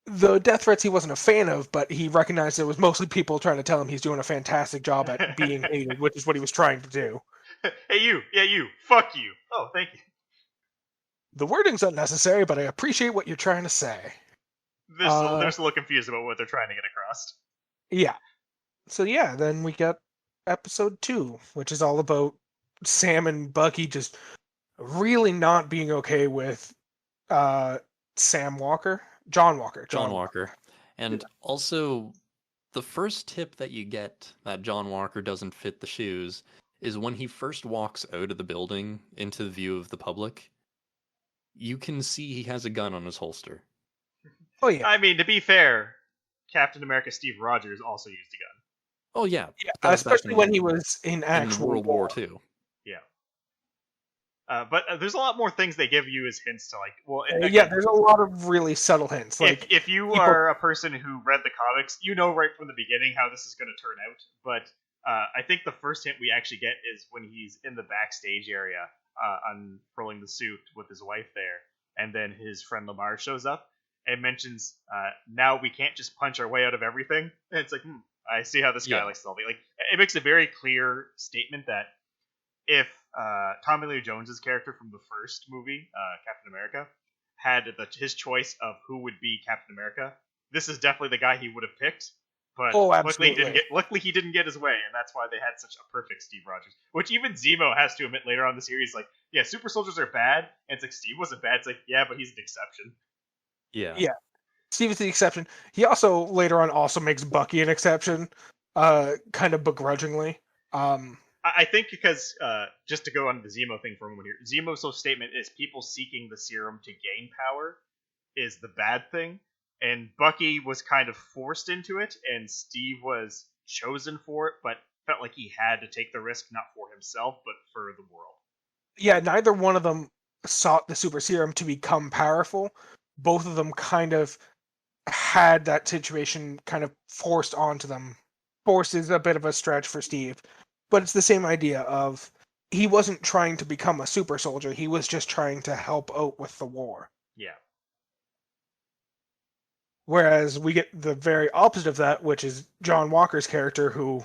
the death threats he wasn't a fan of, but he recognized it was mostly people trying to tell him he's doing a fantastic job at being hated, which is what he was trying to do. Hey, you. Yeah, you. Fuck you. Oh, thank you. The wording's unnecessary, but I appreciate what you're trying to say. They're just a little confused about what they're trying to get across. Yeah. So yeah, then we got episode 2, which is all about Sam and Bucky just really not being okay with John Walker. And also, the first tip that you get that John Walker doesn't fit the shoes is when he first walks out of the building into the view of the public. You can see he has a gun on his holster. Oh yeah. I mean, to be fair, Captain America Steve Rogers also used a gun. Oh yeah, especially when he was in actual World War II. Yeah. But there's a lot more things they give you as hints to, like, well, yeah, there's a lot of really subtle hints. Like, if you are a person who read the comics, you know right from the beginning how this is going to turn out. But I think the first hint we actually get is when he's in the backstage area, unfurling the suit with his wife there, and then his friend Lamar shows up and mentions, now we can't just punch our way out of everything. And it's like, I see how this guy likes solving. Like, it makes a very clear statement that if Tommy Lee Jones's character from the first movie, Captain America, had his choice of who would be Captain America, this is definitely the guy he would have picked. But luckily he didn't get his way, and that's why they had such a perfect Steve Rogers. Which even Zemo has to admit later on in the series, like, yeah, super soldiers are bad, and it's like, Steve wasn't bad. It's like, yeah, but he's an exception. Yeah. Steve is the exception. He also later on also makes Bucky an exception, kind of begrudgingly. I think because, just to go on the Zemo thing for a moment here, Zemo's whole statement is people seeking the serum to gain power is the bad thing, and Bucky was kind of forced into it, and Steve was chosen for it, but felt like he had to take the risk, not for himself, but for the world. Yeah, neither one of them sought the super serum to become powerful. Both of them kind of had that situation kind of forced onto them. Forced is a bit of a stretch for Steve, but it's the same idea of he wasn't trying to become a super soldier. He was just trying to help out with the war. Yeah. Whereas we get the very opposite of that, which is John Walker's character, who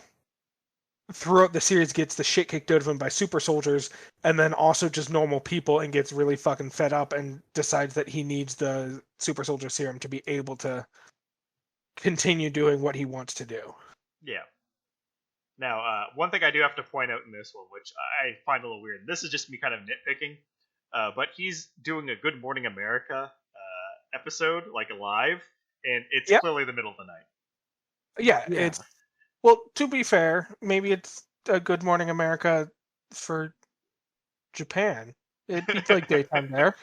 throughout the series gets the shit kicked out of him by super soldiers, and then also just normal people, and gets really fucking fed up and decides that he needs the super soldier serum to be able to continue doing what he wants to do. Yeah. Now, one thing I do have to point out in this one, which I find a little weird, this is just me kind of nitpicking, but he's doing a Good Morning America episode, like live, and it's clearly the middle of the night. Yeah, it's... Well, to be fair, maybe it's a Good Morning America for Japan. It'd be like daytime there.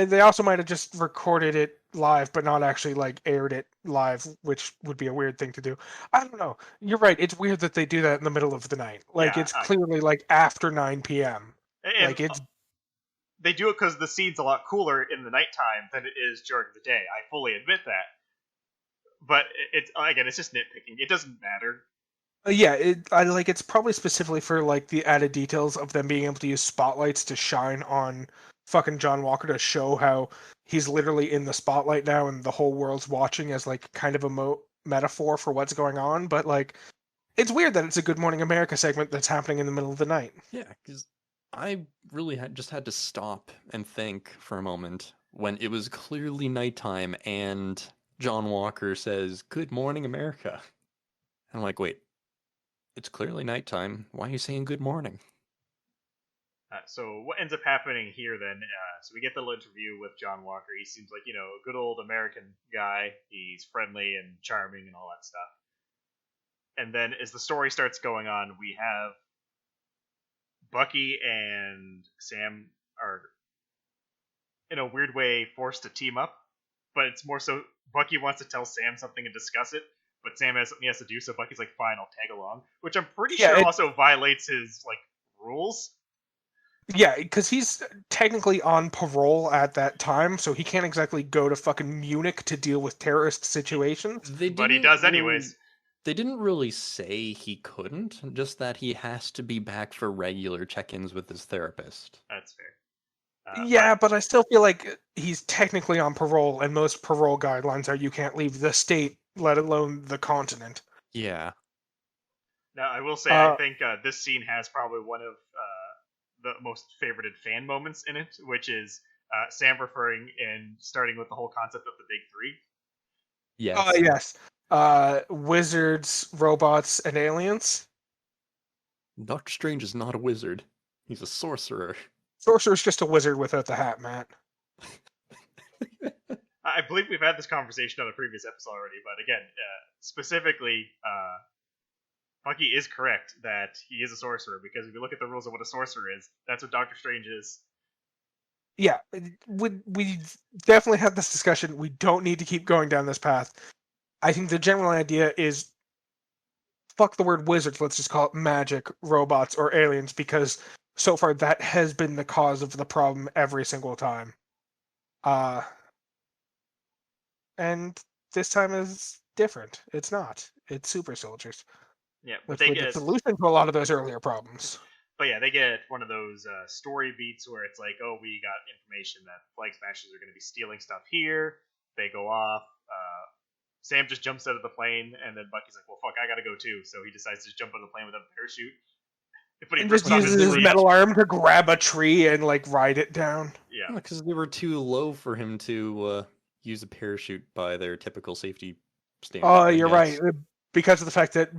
They also might have just recorded it live, but not actually like aired it live, which would be a weird thing to do. I don't know. You're right. It's weird that they do that in the middle of the night. Like, it's clearly like after 9 p.m. And like, it's... They do it because the scene's a lot cooler in the nighttime than it is during the day. I fully admit that. But it's just nitpicking. It doesn't matter. Yeah, it's probably specifically for like the added details of them being able to use spotlights to shine on fucking John Walker to show how he's literally in the spotlight now and the whole world's watching as like kind of a metaphor for what's going on. But like, it's weird that it's a Good Morning America segment that's happening in the middle of the night. Yeah, because I really just had to stop and think for a moment when it was clearly nighttime and John Walker says, "Good morning, America." I'm like, wait, it's clearly nighttime. Why are you saying good morning? So what ends up happening here then, so we get the little interview with John Walker. He seems like, a good old American guy. He's friendly and charming and all that stuff. And then as the story starts going on, we have Bucky and Sam are, in a weird way, forced to team up. But it's more so Bucky wants to tell Sam something and discuss it, but Sam has something he has to do, so Bucky's like, fine, I'll tag along. Which I'm pretty sure also violates his, like, rules. Yeah, because he's technically on parole at that time, so he can't exactly go to fucking Munich to deal with terrorist situations. But he does anyways. They didn't really say he couldn't, just that he has to be back for regular check-ins with his therapist. That's fair. Yeah, but I still feel like he's technically on parole, and most parole guidelines are you can't leave the state, let alone the continent. Yeah. Now, I will say, I think this scene has probably one of the most favorited fan moments in it, which is Sam referring and starting with the whole concept of the Big Three. Yes. Yes. Wizards, robots, and aliens. Doctor Strange is not a wizard. He's a sorcerer. Sorcerer's just a wizard without the hat, Matt. I believe we've had this conversation on a previous episode already, but again, specifically, Funky is correct that he is a sorcerer, because if you look at the rules of what a sorcerer is, that's what Doctor Strange is. Yeah, we definitely had this discussion. We don't need to keep going down this path. I think the general idea is fuck the word wizards, let's just call it magic, robots, or aliens, because so far that has been the cause of the problem every single time. And this time is different. It's not. It's super soldiers. Yeah, but Which they was the get solution to a lot of those earlier problems. But yeah, they get one of those story beats where it's like, oh, we got information that Flag Smashers are going to be stealing stuff here. They go off. Sam just jumps out of the plane, and then Bucky's like, well, fuck, I gotta go too. So he decides to jump out of the plane without a parachute. But he And just rips off uses his sleeve. metal arm to grab a tree and like ride it down. Yeah, Because they were too low for him to use a parachute by their typical safety standards. Oh, you're right. Because of the fact that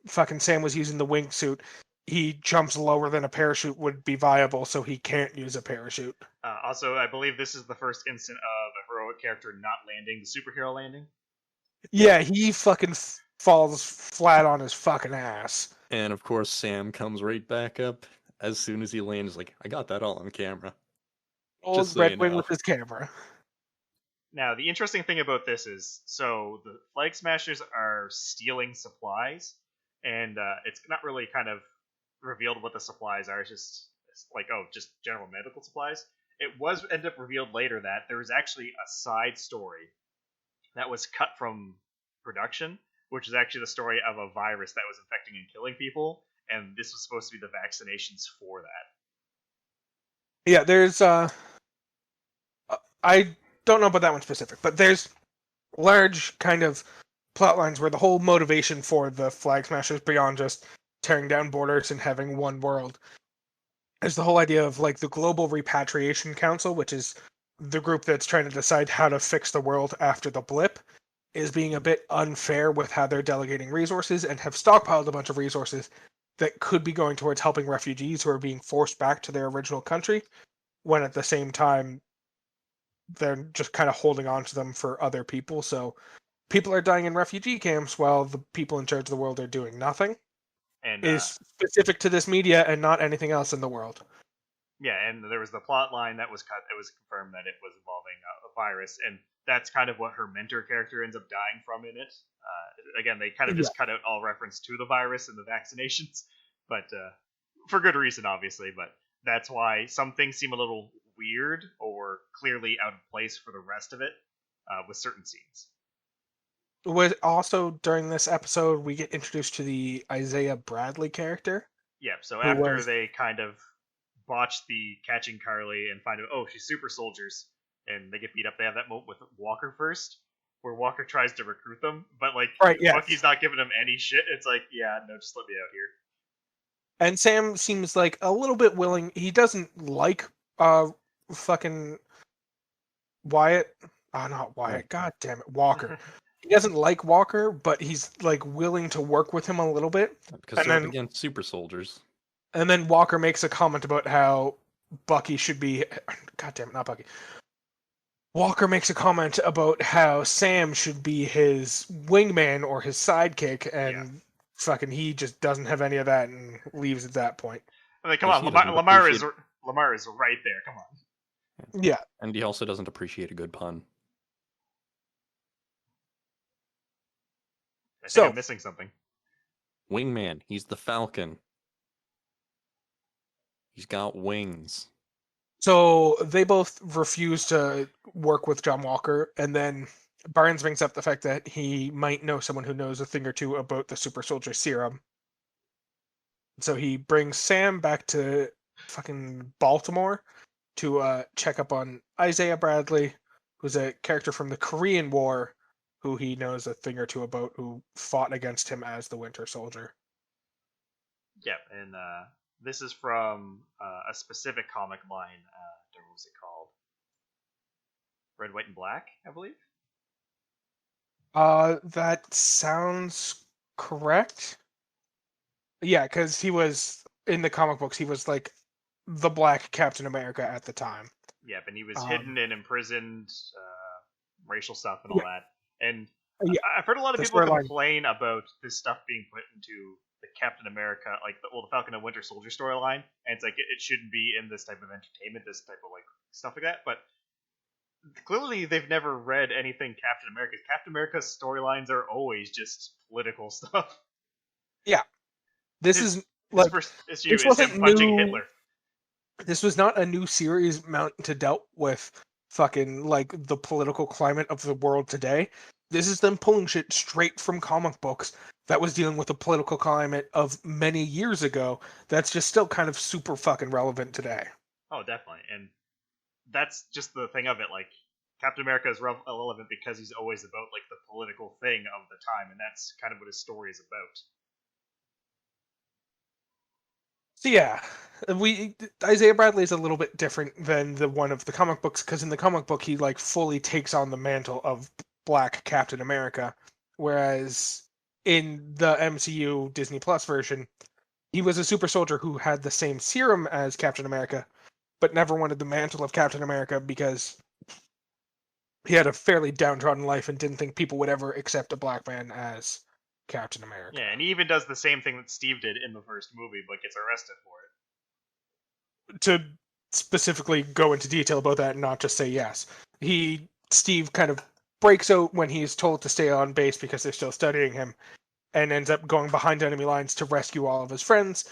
fucking Sam was using the wingsuit, he jumps lower than a parachute would be viable, so he can't use a parachute. Also, I believe this is the first instant of a heroic character not landing the superhero landing. Yeah, he fucking falls flat on his fucking ass. And of course, Sam comes right back up as soon as he lands. Like, I got that all on camera. Old Just so Red you Wing know. with his camera. Now, the interesting thing about this is, so the Flag Smashers are stealing supplies, and it's not really kind of revealed what the supplies are. It's like, oh, just general medical supplies. It was end up revealed later that there was actually a side story that was cut from production, which is actually the story of a virus that was infecting and killing people, and this was supposed to be the vaccinations for that. Yeah, there's I don't know about that one specific, but there's large kind of plot lines where the whole motivation for the Flag Smashers, beyond just tearing down borders and having one world, is the whole idea of like the Global Repatriation Council, which is the group that's trying to decide how to fix the world after the blip, is being a bit unfair with how they're delegating resources and have stockpiled a bunch of resources that could be going towards helping refugees who are being forced back to their original country, when at the same time they're just kind of holding on to them for other people. So people are dying in refugee camps while the people in charge of the world are doing nothing. And Is specific to this media and not anything else in the world. yeah, and there was the plot line that was cut. It was confirmed that it was involving a virus, and that's kind of what her mentor character ends up dying from in it. Again, they kind of just cut out all reference to the virus and the vaccinations, but for good reason, obviously. But that's why some things seem a little weird or clearly out of place for the rest of it with certain scenes. Also, during this episode, we get introduced to the Isaiah Bradley character. Yeah, so after they kind of botch the catching Karli and find out, oh, she's super soldiers, and they get beat up, they have that moment with Walker first, where Walker tries to recruit them, but like, right, yeah. Bucky's not giving him any shit. It's like, yeah, no, just let me out here. And Sam seems like a little bit willing. He doesn't like fucking Wyatt. Oh, not Wyatt. God damn it, Walker. He doesn't like Walker, but he's like willing to work with him a little bit. Because they're up against super soldiers. And then Walker makes a comment about how Bucky should be. God damn it, not Bucky. Walker makes a comment about how Sam should be his wingman or his sidekick, and fucking he just doesn't have any of that and leaves at that point. I mean, come on, Lamar is right there. Come on. Yeah, and he also doesn't appreciate a good pun. I think I'm missing something. Wingman, he's the Falcon. He's got wings. So they both refuse to work with John Walker, and then Barnes brings up the fact that he might know someone who knows a thing or two about the super soldier serum. So he brings Sam back to fucking Baltimore to check up on Isaiah Bradley, who's a character from the Korean War, who he knows a thing or two about, who fought against him as the Winter Soldier. Yeah, and this is from a specific comic line. What was it called? Red, White, and Black, I believe. That sounds correct. Yeah, because he was in the comic books. He was like the Black Captain America at the time. Yep, and he was hidden and imprisoned, racial stuff and all that. And Yeah, I've heard a lot of the people storyline. complain about this stuff being put into the Captain America, like the Falcon and Winter Soldier storyline, and it's like it shouldn't be in this type of entertainment, this type of like stuff like that. But clearly, they've never read anything Captain America. Captain America's storylines are always just political stuff. Yeah, this His is like first issue this is wasn't him punching new- Hitler. this was not a new series meant to dealt with fucking like the political climate of the world today. This is them pulling shit straight from comic books that was dealing with the political climate of many years ago that's just still kind of super fucking relevant today. Oh, definitely, and that's just the thing of it. Like Captain America is relevant because he's always about like the political thing of the time, and that's kind of what his story is about. So yeah, Isaiah Bradley is a little bit different than the one of the comic books, because in the comic book he like fully takes on the mantle of Black Captain America, whereas in the MCU Disney Plus version, he was a super soldier who had the same serum as Captain America, but never wanted the mantle of Captain America because he had a fairly downtrodden life and didn't think people would ever accept a black man as Captain America. Yeah, and he even does the same thing that Steve did in the first movie, but gets arrested for it. To specifically go into detail about that and not just say yes, Steve kind of breaks out when he's told to stay on base because they're still studying him, and ends up going behind enemy lines to rescue all of his friends.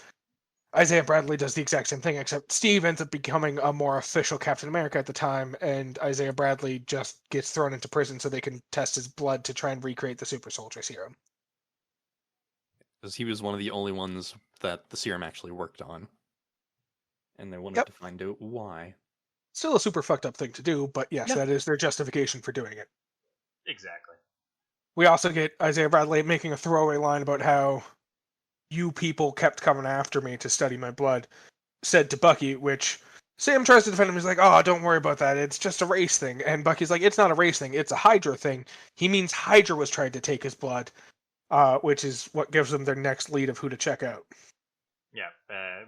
Isaiah Bradley does the exact same thing, except Steve ends up becoming a more official Captain America at the time, and Isaiah Bradley just gets thrown into prison so they can test his blood to try and recreate the super soldier serum. Because he was one of the only ones that the serum actually worked on. And they wanted to find out why. Still a super fucked up thing to do, but yes, Yeah. that is their justification for doing it. Exactly. We also get Isaiah Bradley making a throwaway line about how you people kept coming after me to study my blood, said to Bucky, which Sam tries to defend him. He's like, oh, don't worry about that. It's just a race thing. And Bucky's like, it's not a race thing. It's a Hydra thing. He means Hydra was trying to take his blood, which is what gives them their next lead of who to check out. Yeah,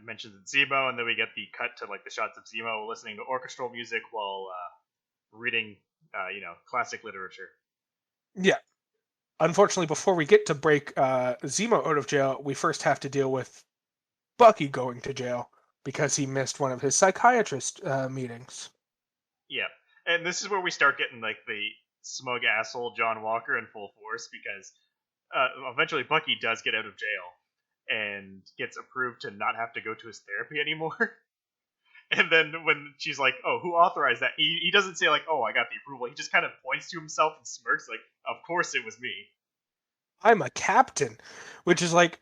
mentions Zemo, and then we get the cut to like the shots of Zemo listening to orchestral music while reading, classic literature. Yeah. Unfortunately, before we get to break Zemo out of jail, we first have to deal with Bucky going to jail because he missed one of his psychiatrist meetings. Yeah, and this is where we start getting like the smug asshole John Walker in full force, because eventually Bucky does get out of jail and gets approved to not have to go to his therapy anymore. And then when she's like, oh, who authorized that? He doesn't say like, oh, I got the approval. He just kind of points to himself and smirks like, of course it was me. I'm a captain, which is like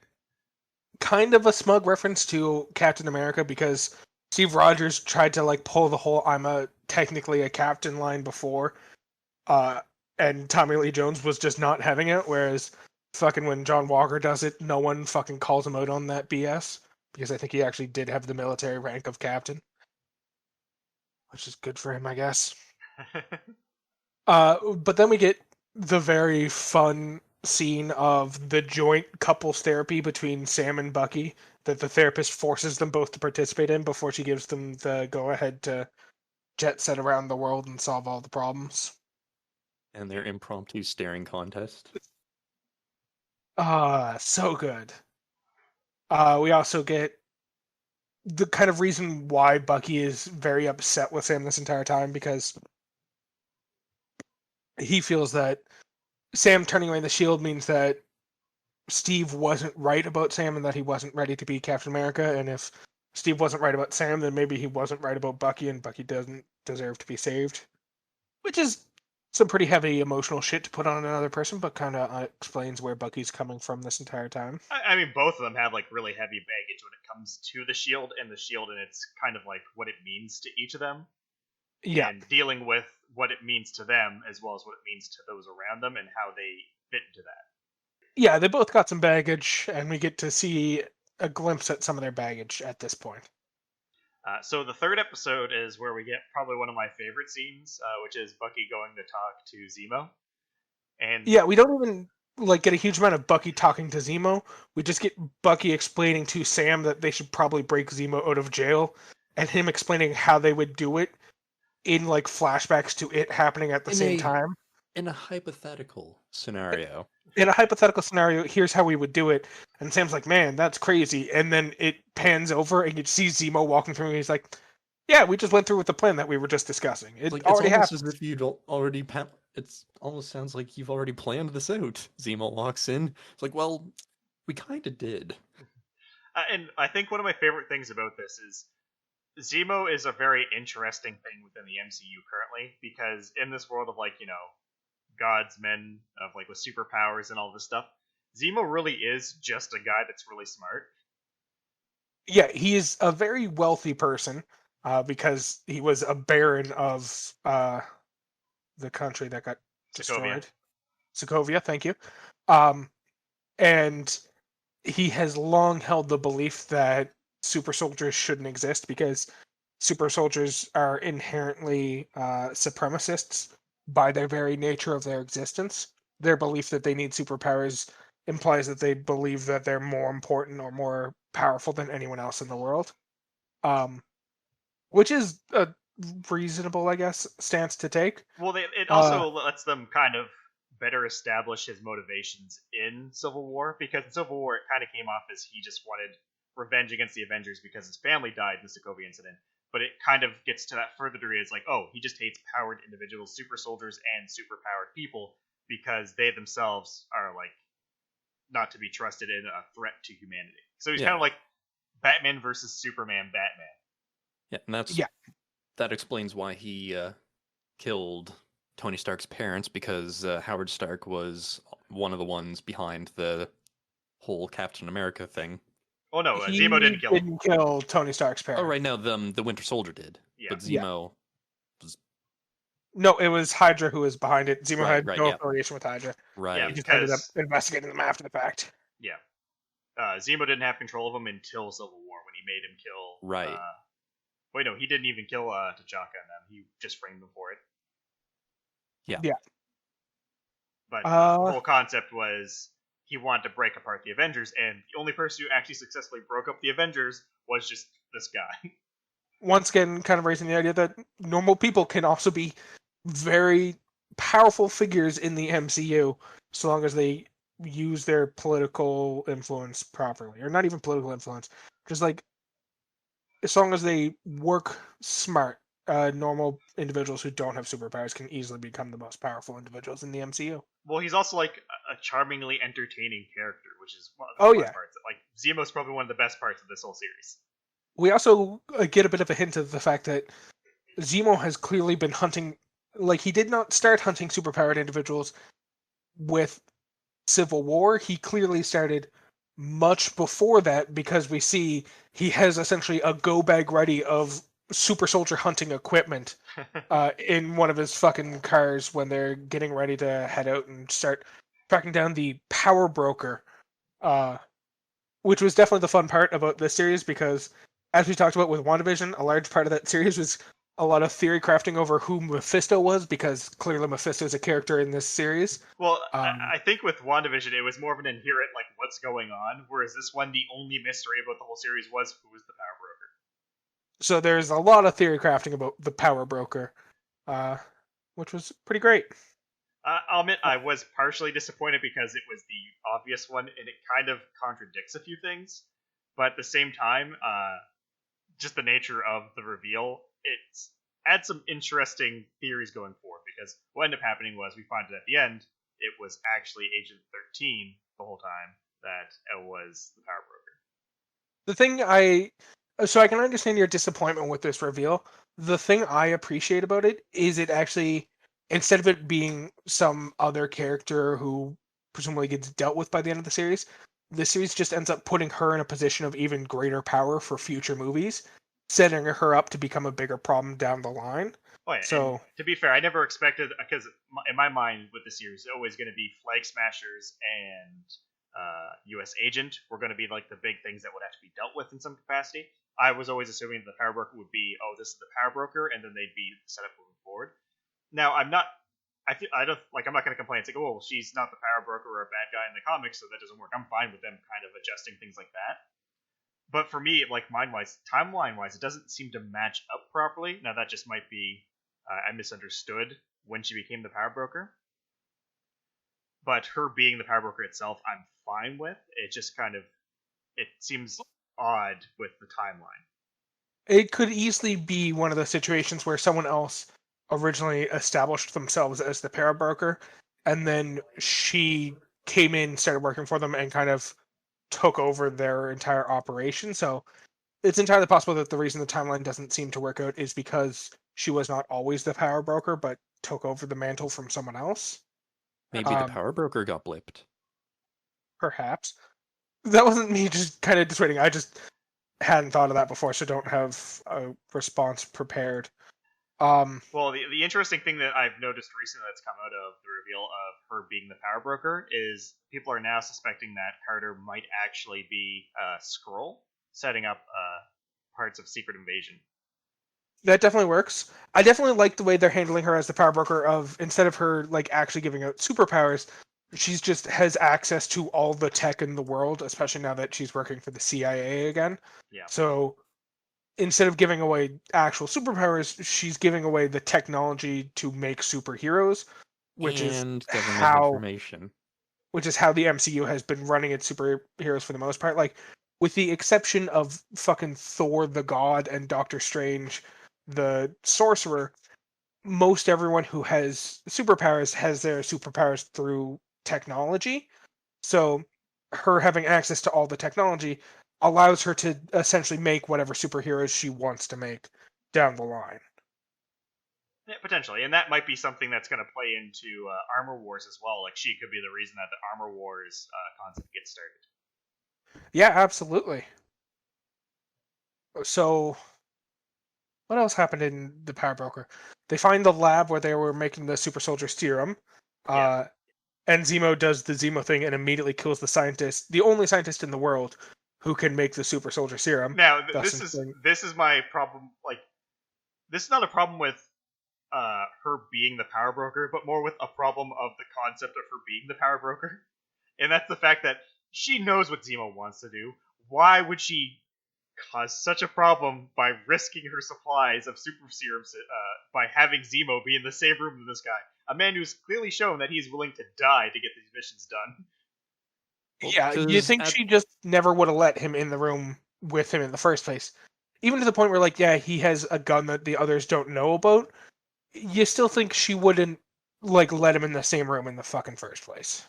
kind of a smug reference to Captain America, because Steve Rogers tried to like pull the whole technically a captain line before, and Tommy Lee Jones was just not having it, whereas fucking when John Walker does it, no one fucking calls him out on that BS, because I think he actually did have the military rank of captain, which is good for him, I guess. But then we get the very fun scene of the joint couples therapy between Sam and Bucky that the therapist forces them both to participate in before she gives them the go-ahead to jet set around the world and solve all the problems. And their impromptu staring contest. So good. We also get the kind of reason why Bucky is very upset with Sam this entire time, because he feels that Sam turning away the shield means that Steve wasn't right about Sam and that he wasn't ready to be Captain America, and if Steve wasn't right about Sam, then maybe he wasn't right about Bucky, and Bucky doesn't deserve to be saved. Which is some pretty heavy emotional shit to put on another person, but kind of explains where Bucky's coming from this entire time. I mean, both of them have like really heavy baggage when it comes to the Shield and its kind of like what it means to each of them. Yeah. And dealing with what it means to them as well as what it means to those around them and how they fit into that. Yeah, they both got some baggage, and we get to see a glimpse at some of their baggage at this point. So the third episode is where we get probably one of my favorite scenes, which is Bucky going to talk to Zemo. And yeah, we don't even get a huge amount of Bucky talking to Zemo. We just get Bucky explaining to Sam that they should probably break Zemo out of jail, and him explaining how they would do it in flashbacks to it happening at the same time. In a hypothetical scenario. In a hypothetical scenario, here's how we would do it. And Sam's like, man, that's crazy. And then it pans over and you see Zemo walking through and he's like, yeah, we just went through with the plan that we were just discussing. It already happened. As if you'd already it almost sounds like you've already planned this out. Zemo walks in. It's like, well, we kind of did. And I think one of my favorite things about this is Zemo is a very interesting thing within the MCU currently, because in this world of gods, men of with superpowers and all this stuff, Zemo really is just a guy that's really smart. Yeah, he is a very wealthy person because he was a baron of the country that got destroyed. Sokovia, thank you. And he has long held the belief that super soldiers shouldn't exist because super soldiers are inherently supremacists by their very nature of their existence. Their belief that they need superpowers implies that they believe that they're more important or more powerful than anyone else in the world. Which is a reasonable, I guess, stance to take. Well, it also lets them kind of better establish his motivations in Civil War, because in Civil War it kind of came off as he just wanted revenge against the Avengers because his family died in the Sokovia incident. But it kind of gets to that further degree. It's like, oh, he just hates powered individuals, super soldiers, and superpowered people because they themselves are not to be trusted and a threat to humanity. So he's kind of like Batman versus Superman Batman. Yeah, and that explains why he killed Tony Stark's parents, because Howard Stark was one of the ones behind the whole Captain America thing. Oh no, Zemo didn't kill him. Didn't kill Tony Stark's parents. Oh right, no, the Winter Soldier did. Yeah. But Zemo was... No, it was Hydra who was behind it. Zemo had no affiliation with Hydra. Right. Yeah, he just ended up investigating them after the fact. Yeah. Zemo didn't have control of him until Civil War when he made him kill... Right. Wait, no, he didn't even kill T'Chaka and them. He just framed them for it. Yeah. Yeah. But the whole concept was he wanted to break apart the Avengers, and the only person who actually successfully broke up the Avengers was just this guy. Once again, kind of raising the idea that normal people can also be very powerful figures in the MCU, so long as they use their political influence properly. Or not even political influence, just as long as they work smart. Normal individuals who don't have superpowers can easily become the most powerful individuals in the MCU. Well, he's also a charmingly entertaining character, which is one of the best parts. Zemo's probably one of the best parts of this whole series. We also get a bit of a hint of the fact that Zemo has clearly been hunting. He did not start hunting superpowered individuals with Civil War. He clearly started much before that, because we see he has essentially a go bag ready of super soldier hunting equipment in one of his fucking cars when they're getting ready to head out and start tracking down the power broker, which was definitely the fun part about this series, because as we talked about with WandaVision, a large part of that series was a lot of theory crafting over who Mephisto was, because clearly Mephisto is a character in this series. Well, I think with WandaVision it was more of an inherent what's going on, whereas this one, the only mystery about the whole series was who was the power broker. So there's a lot of theory crafting about the power broker, which was pretty great. I'll admit I was partially disappointed because it was the obvious one, and it kind of contradicts a few things. But at the same time, just the nature of the reveal, it adds some interesting theories going forward, because what ended up happening was we find it at the end, it was actually Agent 13 the whole time that it was the power broker. The thing I So I can understand your disappointment with this reveal. The thing I appreciate about it is it actually, instead of it being some other character who presumably gets dealt with by the end of the series just ends up putting her in a position of even greater power for future movies, setting her up to become a bigger problem down the line. Oh yeah, and So to be fair, I never expected, because in my mind with the series, it's always going to be Flag Smashers and U.S. Agent were going to be like the big things that would have to be dealt with in some capacity. I was always assuming the Power Broker would be, oh, this is the Power Broker, and then they'd be set up moving forward. Now, I'm not. I don't like. I'm not going to complain. It's like, oh, well, she's not the Power Broker or a bad guy in the comics, so that doesn't work. I'm fine with them kind of adjusting things like that. But for me, like mind-wise, timeline-wise, it doesn't seem to match up properly. Now, that just might be I misunderstood when she became the Power Broker. But her being the Power Broker itself, I'm fine with. It just kind of it seems odd with the timeline. it could easily be one of those situations where someone else originally established themselves as the para broker, and then she came in, started working for them, and kind of took over their entire operation. So it's entirely possible that the reason the timeline doesn't seem to work out is because she was not always the power broker, but took over the mantle from someone else. Maybe the power broker got blipped. Perhaps. That wasn't me just kind of dissuading. I just hadn't thought of that before, so don't have a response prepared. Well, the interesting thing that I've noticed recently that's come out of the reveal of her being the Power Broker is people are now suspecting that Carter might actually be a Skrull, setting up parts of Secret Invasion. That definitely works. I definitely like the way they're handling her as the power broker of, instead of her like actually giving out superpowers, she's just has access to all the tech in the world, especially now that she's working for the CIA again. Yeah. So instead of giving away actual superpowers, she's giving away the technology to make superheroes, which and is government how information. which is how the MCU has been running its superheroes for the most part. Like, with the exception of fucking Thor the God and Doctor Strange the Sorcerer, most everyone who has superpowers has their superpowers through technology. So her having access to all the technology allows her to essentially make whatever superheroes she wants to make down the line. Yeah, potentially, and that might be something that's going to play into Armor Wars as well. Like, she could be the reason that the Armor Wars concept gets started. Yeah, absolutely. So, what else happened in the Power Broker? They find the lab where they were making the super soldier serum. Yeah. And Zemo does the Zemo thing and immediately kills the scientist, the only scientist in the world who can make the super soldier serum. Now, this is my problem. Like, this is not a problem with her being the Power Broker, but more with a problem of the concept of her being the Power Broker. And that's the fact that she knows what Zemo wants to do. Why would she cause such a problem by risking her supplies of super serums by having Zemo be in the same room with this guy? A man who's clearly shown that he's willing to die to get these missions done. Yeah, you think she just never would have let him in the room with him in the first place. Even to the point where, like, yeah, he has a gun that the others don't know about. You still think she wouldn't, like, let him in the same room in the fucking first place.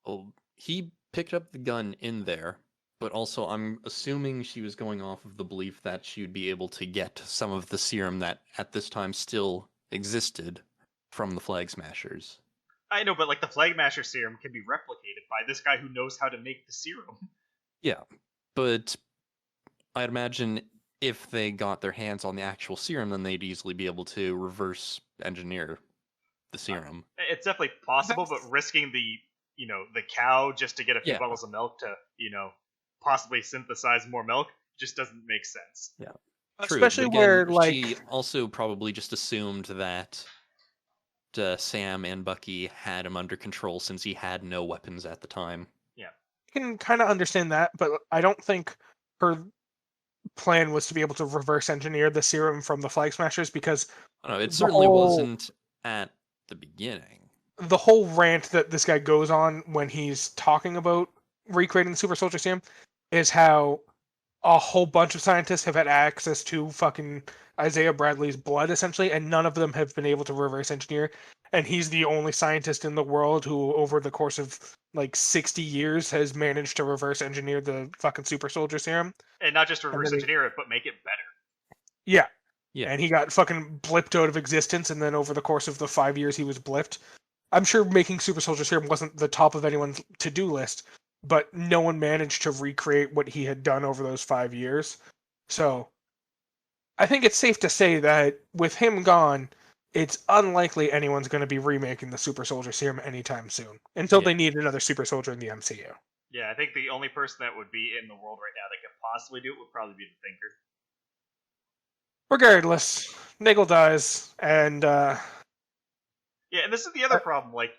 Well, he picked up the gun in there, but also I'm assuming she was going off of the belief that she would be able to get some of the serum that at this time still existed from the Flag Smashers. I know, but like the Flag Smasher serum can be replicated by this guy who knows how to make the serum. Yeah, but I'd imagine if they got their hands on the actual serum, then they'd easily be able to reverse engineer the serum. It's definitely possible, but risking the cow just to get a few Yeah. bottles of milk to, possibly synthesize more milk just doesn't make sense. Yeah. Especially Again, where, like, she also probably just assumed that Sam and Bucky had him under control since he had no weapons at the time. Yeah. I can kind of understand that, but I don't think her plan was to be able to reverse engineer the serum from the Flag Smashers, because No, it certainly wasn't at the beginning. The whole rant that this guy goes on when he's talking about recreating the super soldier serum is how a whole bunch of scientists have had access to fucking Isaiah Bradley's blood, essentially, and none of them have been able to reverse engineer. And he's the only scientist in the world who, over the course of like 60 years, has managed to reverse engineer the fucking super soldier serum. and not just And reverse then engineer it, but make it better. Yeah. Yeah. And he got fucking blipped out of existence, and then over the course of the 5 years he was blipped. I'm sure making Super Soldier Serum wasn't the top of anyone's to-do list, but no one managed to recreate what he had done over those 5 years. So, I think it's safe to say that with him gone, it's unlikely anyone's going to be remaking the Super Soldier Serum anytime soon, until they need another Super Soldier in the MCU. Yeah, I think the only person that would be in the world right now that could possibly do it would probably be the Thinker. Regardless, Nagel dies, and Yeah, and this is the other problem. Like,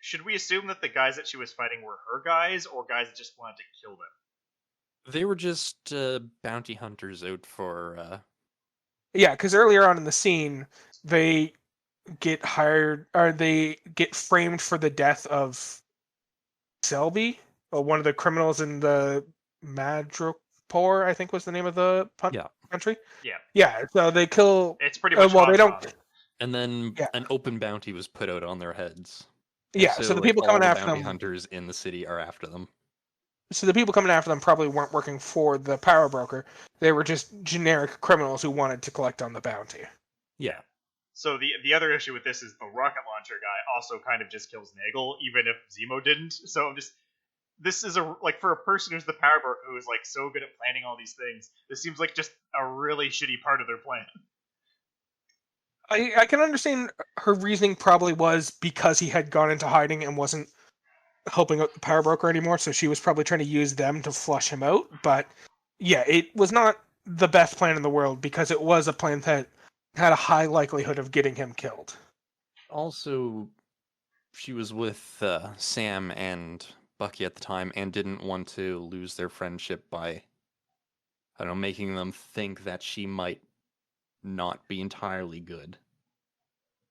should we assume that the guys that she was fighting were her guys, or guys that just wanted to kill them? They were just bounty hunters out for. yeah, because earlier on in the scene, they get hired, or they get framed for the death of Selby, one of the criminals in the Madripoor, I think was the name of the country. Yeah. Yeah, so they kill. It's pretty much well, they don't. And then Yeah. an open bounty was put out on their heads. Yeah, so the people coming after bounty them. hunters in the city are after them. So the people coming after them probably weren't working for the power broker. They were just generic criminals who wanted to collect on the bounty. Yeah. So the other issue with this is the rocket launcher guy also kind of just kills Nagel, even if Zemo didn't. So I'm just, this is for a person who's the power broker who is like so good at planning all these things, this seems like just a really shitty part of their plan. I can understand her reasoning probably was because he had gone into hiding and wasn't helping out the power broker anymore, so she was probably trying to use them to flush him out. But yeah, it was not the best plan in the world because it was a plan that had a high likelihood of getting him killed. Also, she was with Sam and Bucky at the time and didn't want to lose their friendship by, I don't know, making them think that she might not be entirely good.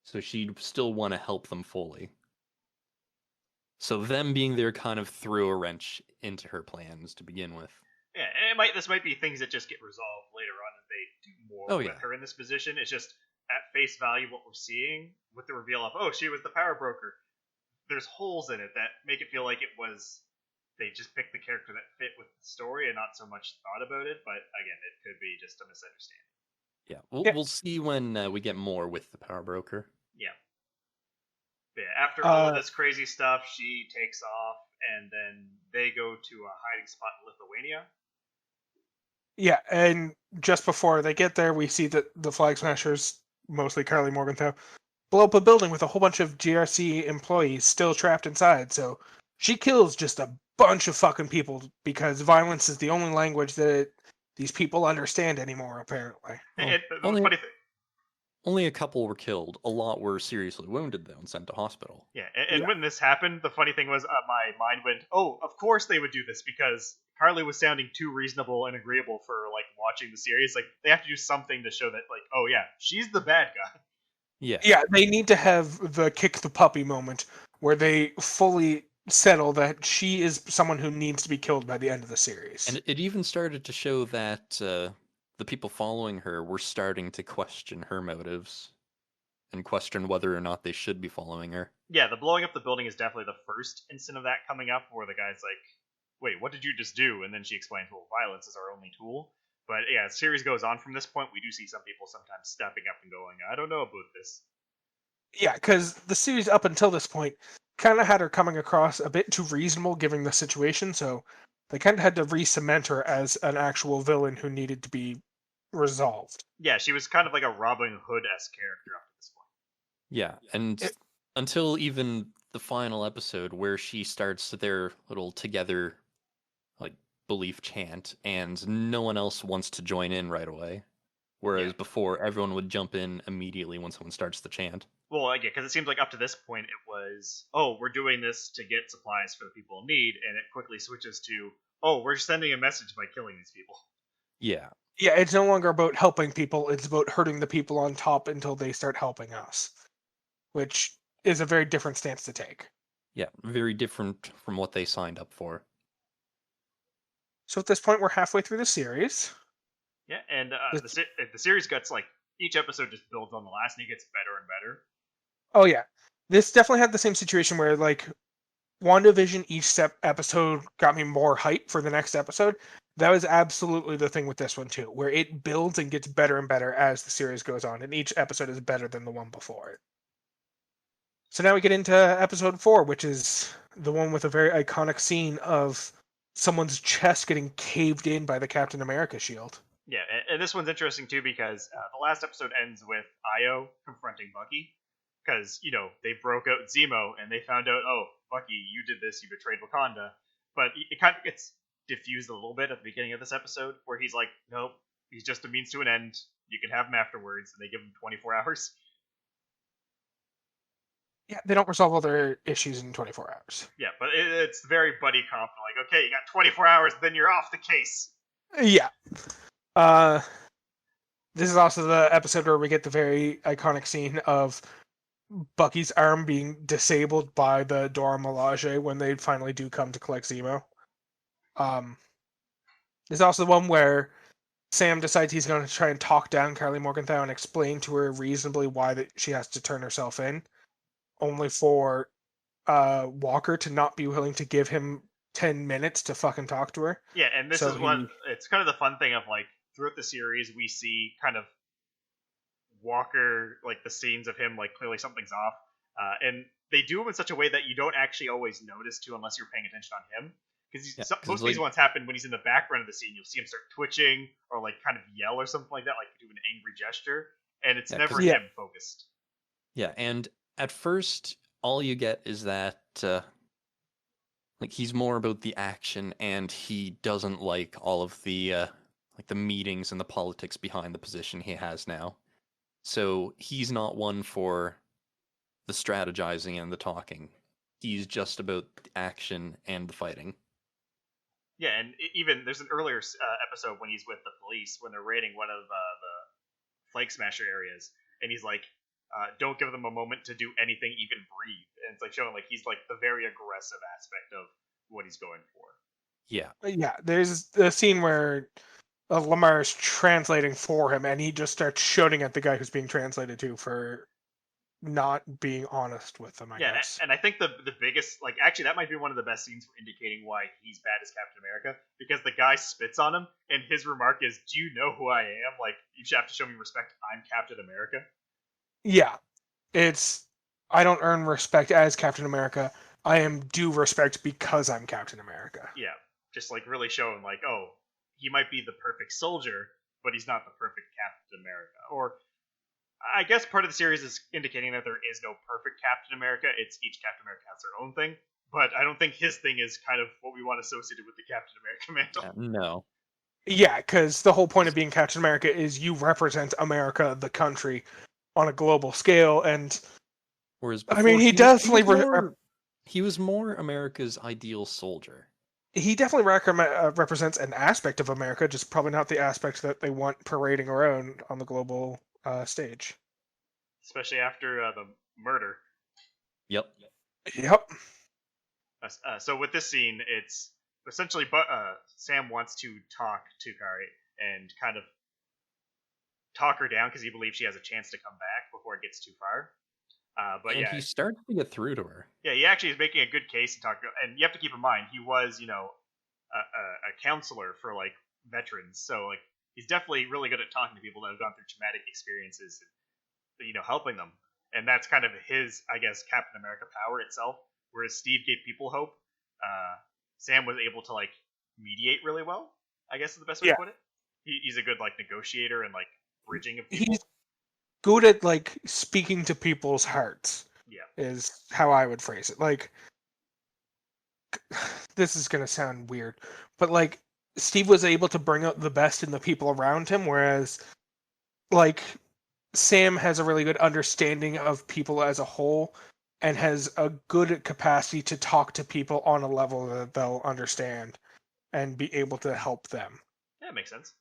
So she'd still want to help them fully. So them being there kind of threw a wrench into her plans to begin with. Yeah, and this might be things that just get resolved later on as they do more with her in this position. It's just at face value what we're seeing with the reveal of, oh, she was the power broker. There's holes in it that make it feel like it was, they just picked the character that fit with the story and not so much thought about it. But again, it could be just a misunderstanding. Yeah, we'll see when we get more with the power broker. Yeah. But yeah, after all of this crazy stuff, she takes off, and then they go to a hiding spot in Lithuania. Yeah, and just before they get there, we see that the Flag Smashers, mostly Karli Morgenthau, blow up a building with a whole bunch of GRC employees still trapped inside. So she kills just a bunch of fucking people because violence is the only language that these people understand anymore, apparently. Only a couple were killed. A lot were seriously wounded, though, and sent to hospital. Yeah, and when this happened, the funny thing was my mind went, oh, of course they would do this, because Karli was sounding too reasonable and agreeable for, watching the series. They have to do something to show that, oh, yeah, she's the bad guy. Yeah, they need to have the kick the puppy moment, where they fully settle that she is someone who needs to be killed by the end of the series. And it even started to show that the people following her were starting to question her motives and question whether or not they should be following her. Yeah, the blowing up the building is definitely the first instant of that coming up, where the guy's like, wait, what did you just do? And then she explains, well, violence is our only tool. But yeah, as the series goes on from this point, we do see some people sometimes stepping up and going, I don't know about this. Yeah, because the series up until this point kind of had her coming across a bit too reasonable given the situation, so they kind of had to re-cement her as an actual villain who needed to be resolved. Yeah, she was kind of like a Robin Hood-esque character up to this point. Yeah, and until even the final episode where she starts their little together belief chant and no one else wants to join in right away. Whereas before, everyone would jump in immediately when someone starts the chant. Well, yeah, because it seems like up to this point it was, oh, we're doing this to get supplies for the people in need, and it quickly switches to, oh, we're sending a message by killing these people. Yeah. Yeah, it's no longer about helping people, it's about hurting the people on top until they start helping us. Which is a very different stance to take. Yeah, very different from what they signed up for. So at this point, we're halfway through the series. Yeah, and the series gets, each episode just builds on the last, and it gets better and better. Oh, yeah. This definitely had the same situation where, WandaVision, each episode got me more hype for the next episode. That was absolutely the thing with this one too, where it builds and gets better and better as the series goes on, and each episode is better than the one before it. So now we get into episode 4, which is the one with a very iconic scene of someone's chest getting caved in by the Captain America shield. Yeah, and this one's interesting too because the last episode ends with Io confronting Bucky because, they broke out Zemo and they found out, oh, Bucky, you did this, you betrayed Wakanda. But it kind of gets diffused a little bit at the beginning of this episode where he's like, nope, he's just a means to an end. You can have him afterwards, and they give him 24 hours. Yeah, they don't resolve all their issues in 24 hours. Yeah, but it's very buddy comp. Like, okay, you got 24 hours, then you're off the case. Yeah. This is also the episode where we get the very iconic scene of Bucky's arm being disabled by the Dora Milaje when they finally do come to collect Zemo. This is also the one where Sam decides he's going to try and talk down Karli Morgenthau and explain to her reasonably why that she has to turn herself in, only for Walker to not be willing to give him 10 minutes to fucking talk to her. Yeah, and this is it's kind of the fun thing of, like, throughout the series, we see kind of Walker, like, the scenes of him, like, clearly something's off. And they do them in such a way that you don't actually always notice, too, unless you're paying attention on him. Because most of these ones happen when he's in the background of the scene. You'll see him start twitching or, like, kind of yell or something like that, like do an angry gesture. And it's never him focused. Yeah, and at first, all you get is that, like, he's more about the action, and he doesn't like all of the, like, the meetings and the politics behind the position he has now. So he's not one for the strategizing and the talking. He's just about the action and the fighting. Yeah, and even there's an earlier episode when he's with the police when they're raiding one of the Flag Smasher areas, and he's like, don't give them a moment to do anything, even breathe. And it's like showing like he's like the very aggressive aspect of what he's going for. Yeah. Yeah, there's the scene where Lamar is translating for him, and he just starts shouting at the guy who's being translated to for not being honest with them, I guess. And I think the biggest, like, actually that might be one of the best scenes for indicating why he's bad as Captain America, because the guy spits on him, and his remark is, do you know who I am? Like, you should have to show me respect. I'm Captain America. Yeah. It's, I don't earn respect as Captain America. I am due respect because I'm Captain America. Yeah. Just, like, really showing, like, oh, he might be the perfect soldier, but he's not the perfect Captain America. Or, I guess part of the series is indicating that there is no perfect Captain America. It's each Captain America has their own thing. But I don't think his thing is kind of what we want associated with the Captain America mantle. No. Yeah, because the whole point of being Captain America is you represent America, the country, on a global scale. And whereas I mean, he definitely he was more America's ideal soldier. He definitely represents an aspect of America, just probably not the aspect that they want parading around on the global stage. Especially after the murder. Yep. So with this scene, it's essentially Sam wants to talk to Karli and kind of talk her down because he believes she has a chance to come back before it gets too far. But he starts to get through to her. Yeah, he actually is making a good case to talk to her. And you have to keep in mind, he was, a counselor for, like, veterans. So, like, he's definitely really good at talking to people that have gone through traumatic experiences and, helping them. And that's kind of his, I guess, Captain America power itself. Whereas Steve gave people hope, Sam was able to, like, mediate really well, I guess is the best way to put it. He's a good, like, negotiator and, like, bridging of people. He's good at, like, speaking to people's hearts. Yeah. Is how I would phrase it. Like, this is going to sound weird, but, like, Steve was able to bring out the best in the people around him, whereas, like, Sam has a really good understanding of people as a whole and has a good capacity to talk to people on a level that they'll understand and be able to help them. Yeah, that makes sense.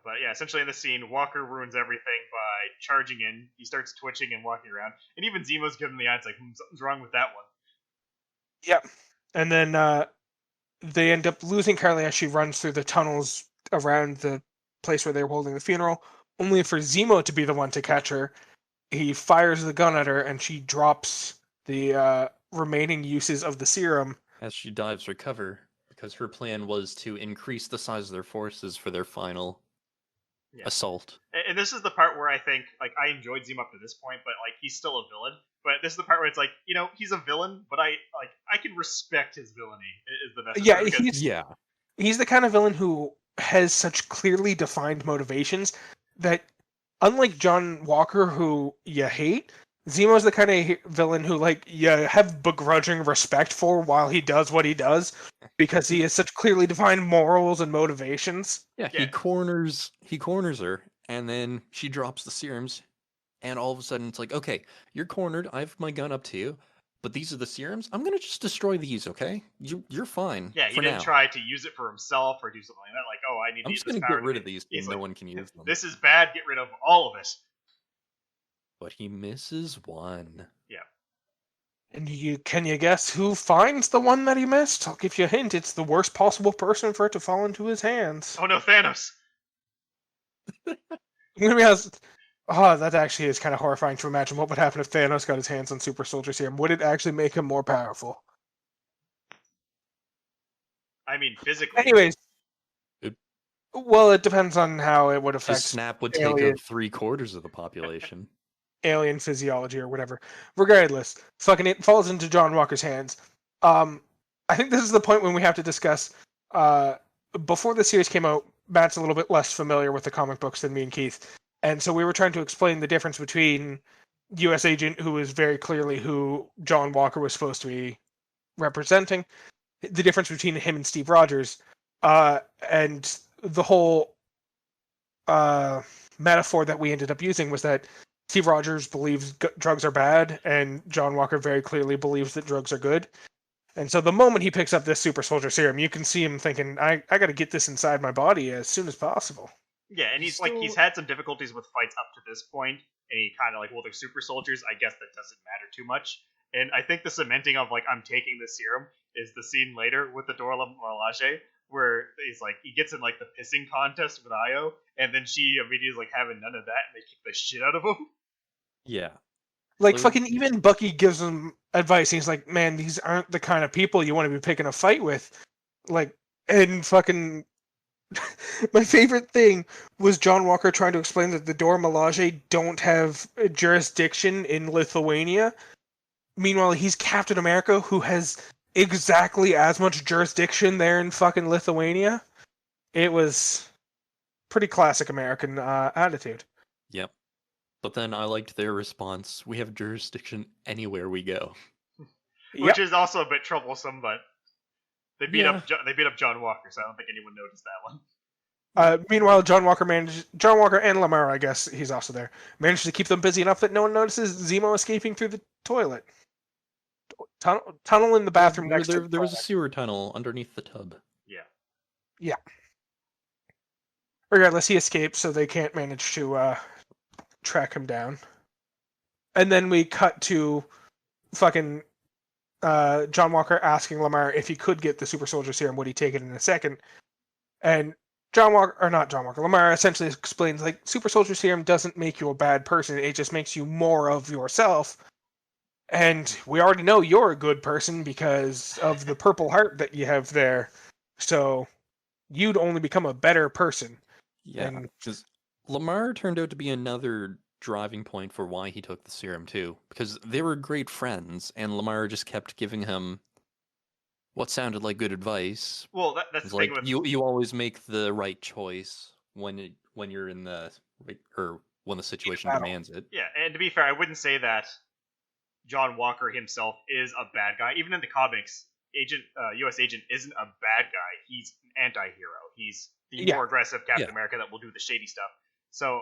But yeah, essentially in this scene, Walker ruins everything by charging in. He starts twitching and walking around. And even Zemo's giving him the eye. It's like, something's wrong with that one. Yep. And then they end up losing Karli as she runs through the tunnels around the place where they were holding the funeral, only for Zemo to be the one to catch her. He fires the gun at her, and she drops the remaining uses of the serum. As she dives for cover, because her plan was to increase the size of their forces for their final assault. And this is the part where I think, like, I enjoyed Zemo up to this point, but like he's still a villain. But this is the part where it's like, he's a villain, but I can respect his villainy. Is the best. Yeah, he's the kind of villain who has such clearly defined motivations that, unlike John Walker, who you hate, Zemo's the kind of villain who, like, you have begrudging respect for while he does what he does, because he has such clearly defined morals and motivations. Yeah, he corners her, and then she drops the serums, and all of a sudden it's like, okay, you're cornered, I have my gun up to you, but these are the serums? I'm gonna just destroy these, okay? You're fine. Yeah, he didn't try to use it for himself or do something like that, like, oh, I need to use this power. I'm just gonna get rid of these so no one can use them. This is bad, get rid of all of it. But he misses one. Yeah. And can you guess who finds the one that he missed? I'll give you a hint. It's the worst possible person for it to fall into his hands. Oh no, Thanos! That actually is kind of horrifying to imagine. What would happen if Thanos got his hands on Super Soldier Serum? Would it actually make him more powerful? I mean, physically. Anyways. Well, it depends on how it would affect. His snap would take up 3/4 of the population. Alien physiology or whatever. Regardless, fucking it falls into John Walker's hands. I think this is the point when we have to discuss. Before the series came out, Matt's a little bit less familiar with the comic books than me and Keith, and so we were trying to explain the difference between U.S. Agent, who is very clearly who John Walker was supposed to be representing, the difference between him and Steve Rogers, and the whole metaphor that we ended up using was that Steve Rogers believes drugs are bad, and John Walker very clearly believes that drugs are good. And so the moment he picks up this Super Soldier Serum, you can see him thinking, I got to get this inside my body as soon as possible. Yeah, and he's had some difficulties with fights up to this point, and he kind of like, well, they're super soldiers, I guess that doesn't matter too much. And I think the cementing of, like, I'm taking this serum is the scene later with the Dora Milaje, where he's like, he gets in, like, the pissing contest with Io, and then she immediately is like having none of that, and they kick the shit out of him. Yeah. Like, fucking even Bucky gives him advice. He's like, man, these aren't the kind of people you want to be picking a fight with. Like, and fucking... My favorite thing was John Walker trying to explain that the Dora Milaje don't have jurisdiction in Lithuania. Meanwhile, he's Captain America, who has exactly as much jurisdiction there in fucking Lithuania. It was pretty classic American attitude. Yep. But then I liked their response. We have jurisdiction anywhere we go. Which is also a bit troublesome, but they beat up John Walker, so I don't think anyone noticed that one. Meanwhile, John Walker and Lamar, I guess he's also there, managed to keep them busy enough that no one notices Zemo escaping through the toilet. Tunnel in the bathroom next to there was a sewer tunnel underneath the tub. Yeah. Regardless, he escapes, so they can't manage to track him down. And then we cut to fucking John Walker asking Lamar if he could get the Super Soldier Serum, would he take it in a second? And Lamar essentially explains, like, Super Soldier Serum doesn't make you a bad person, it just makes you more of yourself. And we already know you're a good person because of the purple heart that you have there. So you'd only become a better person. Yeah, because Lamar turned out to be another driving point for why he took the serum too. Because they were great friends, and Lamar just kept giving him what sounded like good advice. Well, that's the like, thing with you always make the right choice when you're in the when the situation demands it. Yeah, and to be fair, I wouldn't say that John Walker himself is a bad guy. Even in the comics, U.S. Agent isn't a bad guy. He's an anti-hero. He's the more aggressive Captain America that will do the shady stuff. So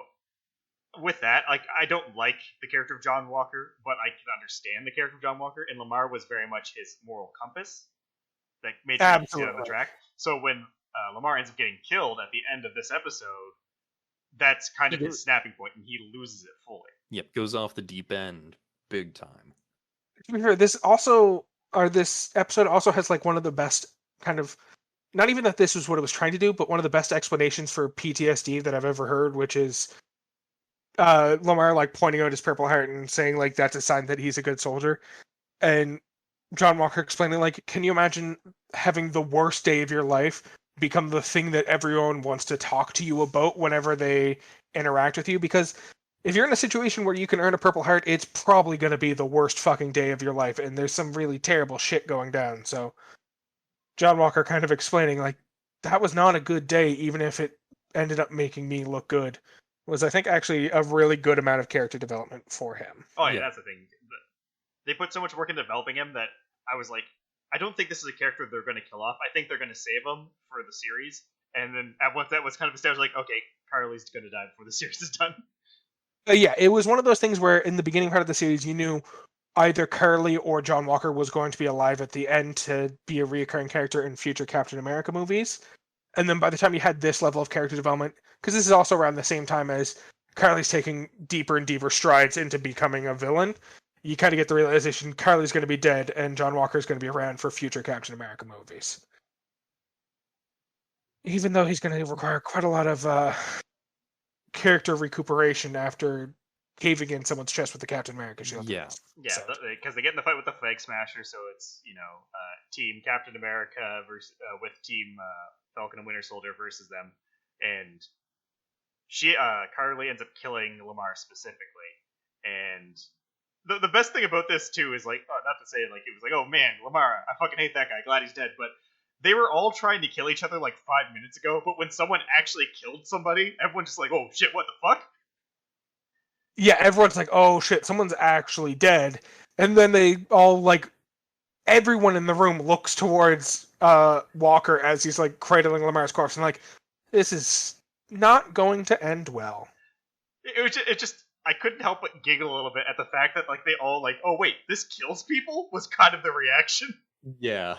with that, like, I don't like the character of John Walker, but I can understand the character of John Walker, and Lamar was very much his moral compass that made him stay on the track. So when Lamar ends up getting killed at the end of this episode, that's kind of his snapping point, and he loses it fully. Yep, goes off the deep end big time. To be fair, this episode also has, like, one of the best kind of, not even that this was what it was trying to do, but one of the best explanations for PTSD that I've ever heard, which is Lamar, like, pointing out his purple heart and saying, like, that's a sign that he's a good soldier. And John Walker explaining, like, can you imagine having the worst day of your life become the thing that everyone wants to talk to you about whenever they interact with you? Because if you're in a situation where you can earn a Purple Heart, it's probably going to be the worst fucking day of your life, and there's some really terrible shit going down. So John Walker kind of explaining, like, that was not a good day, even if it ended up making me look good, was, I think, actually a really good amount of character development for him. Oh yeah, Yeah. that's the thing. They put so much work into developing him that I was like, I don't think this is a character they're going to kill off. I think they're going to save him for the series. And then at once that was kind of established, like, okay, Karli's going to die before the series is done. Yeah, it was one of those things where in the beginning part of the series, you knew either Karli or John Walker was going to be alive at the end to be a reoccurring character in future Captain America movies. And then by the time you had this level of character development, because this is also around the same time as Karli's taking deeper and deeper strides into becoming a villain, you kind of get the realization Karli's going to be dead and John Walker's going to be around for future Captain America movies. Even though he's going to require quite a lot of character recuperation after caving in someone's chest with the Captain America shield. Yeah. Yeah, because they get in the fight with the Flag Smasher, so it's, Team Captain America versus with Team Falcon and Winter Soldier versus them, and Karli ends up killing Lamar specifically. And the best thing about this too is, like, not to say like it was like, oh man, Lamar, I fucking hate that guy, glad he's dead, but they were all trying to kill each other like 5 minutes ago, but when someone actually killed somebody, everyone's just like, oh shit, what the fuck? Yeah, everyone's like, oh shit, someone's actually dead. And then they all, like, everyone in the room looks towards Walker as he's, like, cradling Lamar's corpse and, like, this is not going to end well. It just I couldn't help but giggle a little bit at the fact that, like, they all, like, oh wait, this kills people, was kind of the reaction. Yeah.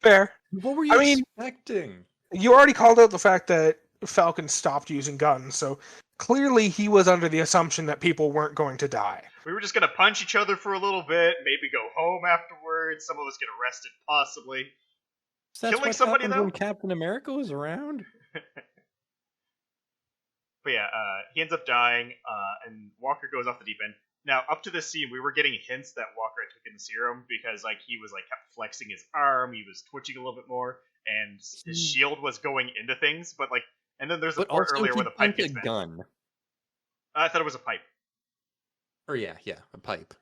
Fair. What were you expecting? You already called out the fact that Falcon stopped using guns, so clearly he was under the assumption that people weren't going to die. We were just gonna punch each other for a little bit, maybe go home afterwards, some of us get arrested, possibly. That's Killing what somebody, happened though? when Captain America was around? But yeah, he ends up dying, and Walker goes off the deep end. Now, up to this scene, we were getting hints that Walker had taken the serum because, like, he was, like, kept flexing his arm, he was twitching a little bit more, and his shield was going into things. But, like, and then there's a part earlier where the pipe gets bent. Gun. I thought it was a pipe. Or yeah, a pipe.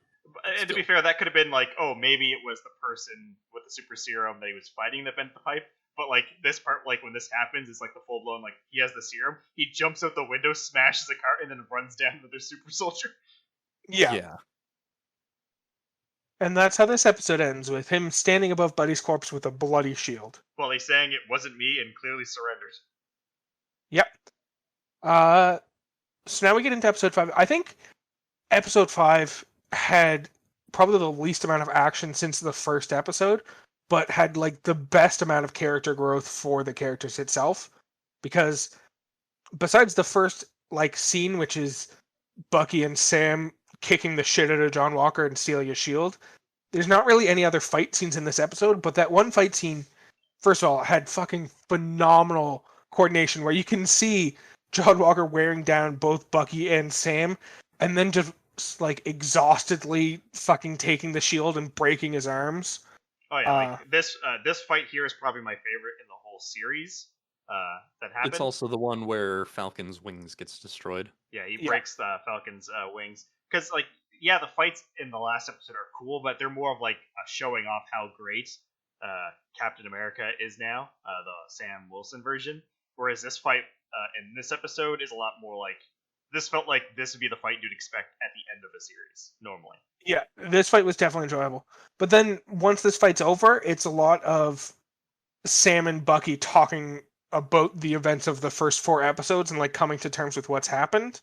And to be fair, that could have been like, oh, maybe it was the person with the super serum that he was fighting that bent the pipe. But, like, this part, like, when this happens, it's like the full blown, like, he has the serum, he jumps out the window, smashes a car, and then runs down another super soldier. Yeah. And that's how this episode ends, with him standing above Buddy's corpse with a bloody shield. Well, he's saying it wasn't me and clearly surrendered. Yep. So now we get into episode 5. I think episode 5 had probably the least amount of action since the first episode, but had, like, the best amount of character growth for the characters itself. Because besides the first, like, scene, which is Bucky and Sam kicking the shit out of John Walker and stealing his shield, there's not really any other fight scenes in this episode, but that one fight scene, first of all, had fucking phenomenal coordination where you can see John Walker wearing down both Bucky and Sam, and then just, like, exhaustedly fucking taking the shield and breaking his arms. Oh yeah, like, this fight here is probably my favorite in the whole series. That happened. It's also the one where Falcon's wings gets destroyed. Yeah, he breaks the Falcon's wings. Because, like, yeah, the fights in the last episode are cool, but they're more of, like, showing off how great Captain America is now, the Sam Wilson version. Whereas this fight in this episode is a lot more like, this felt like this would be the fight you'd expect at the end of a series, normally. Yeah, this fight was definitely enjoyable. But then, once this fight's over, it's a lot of Sam and Bucky talking about the events of the first 4 episodes and, like, coming to terms with what's happened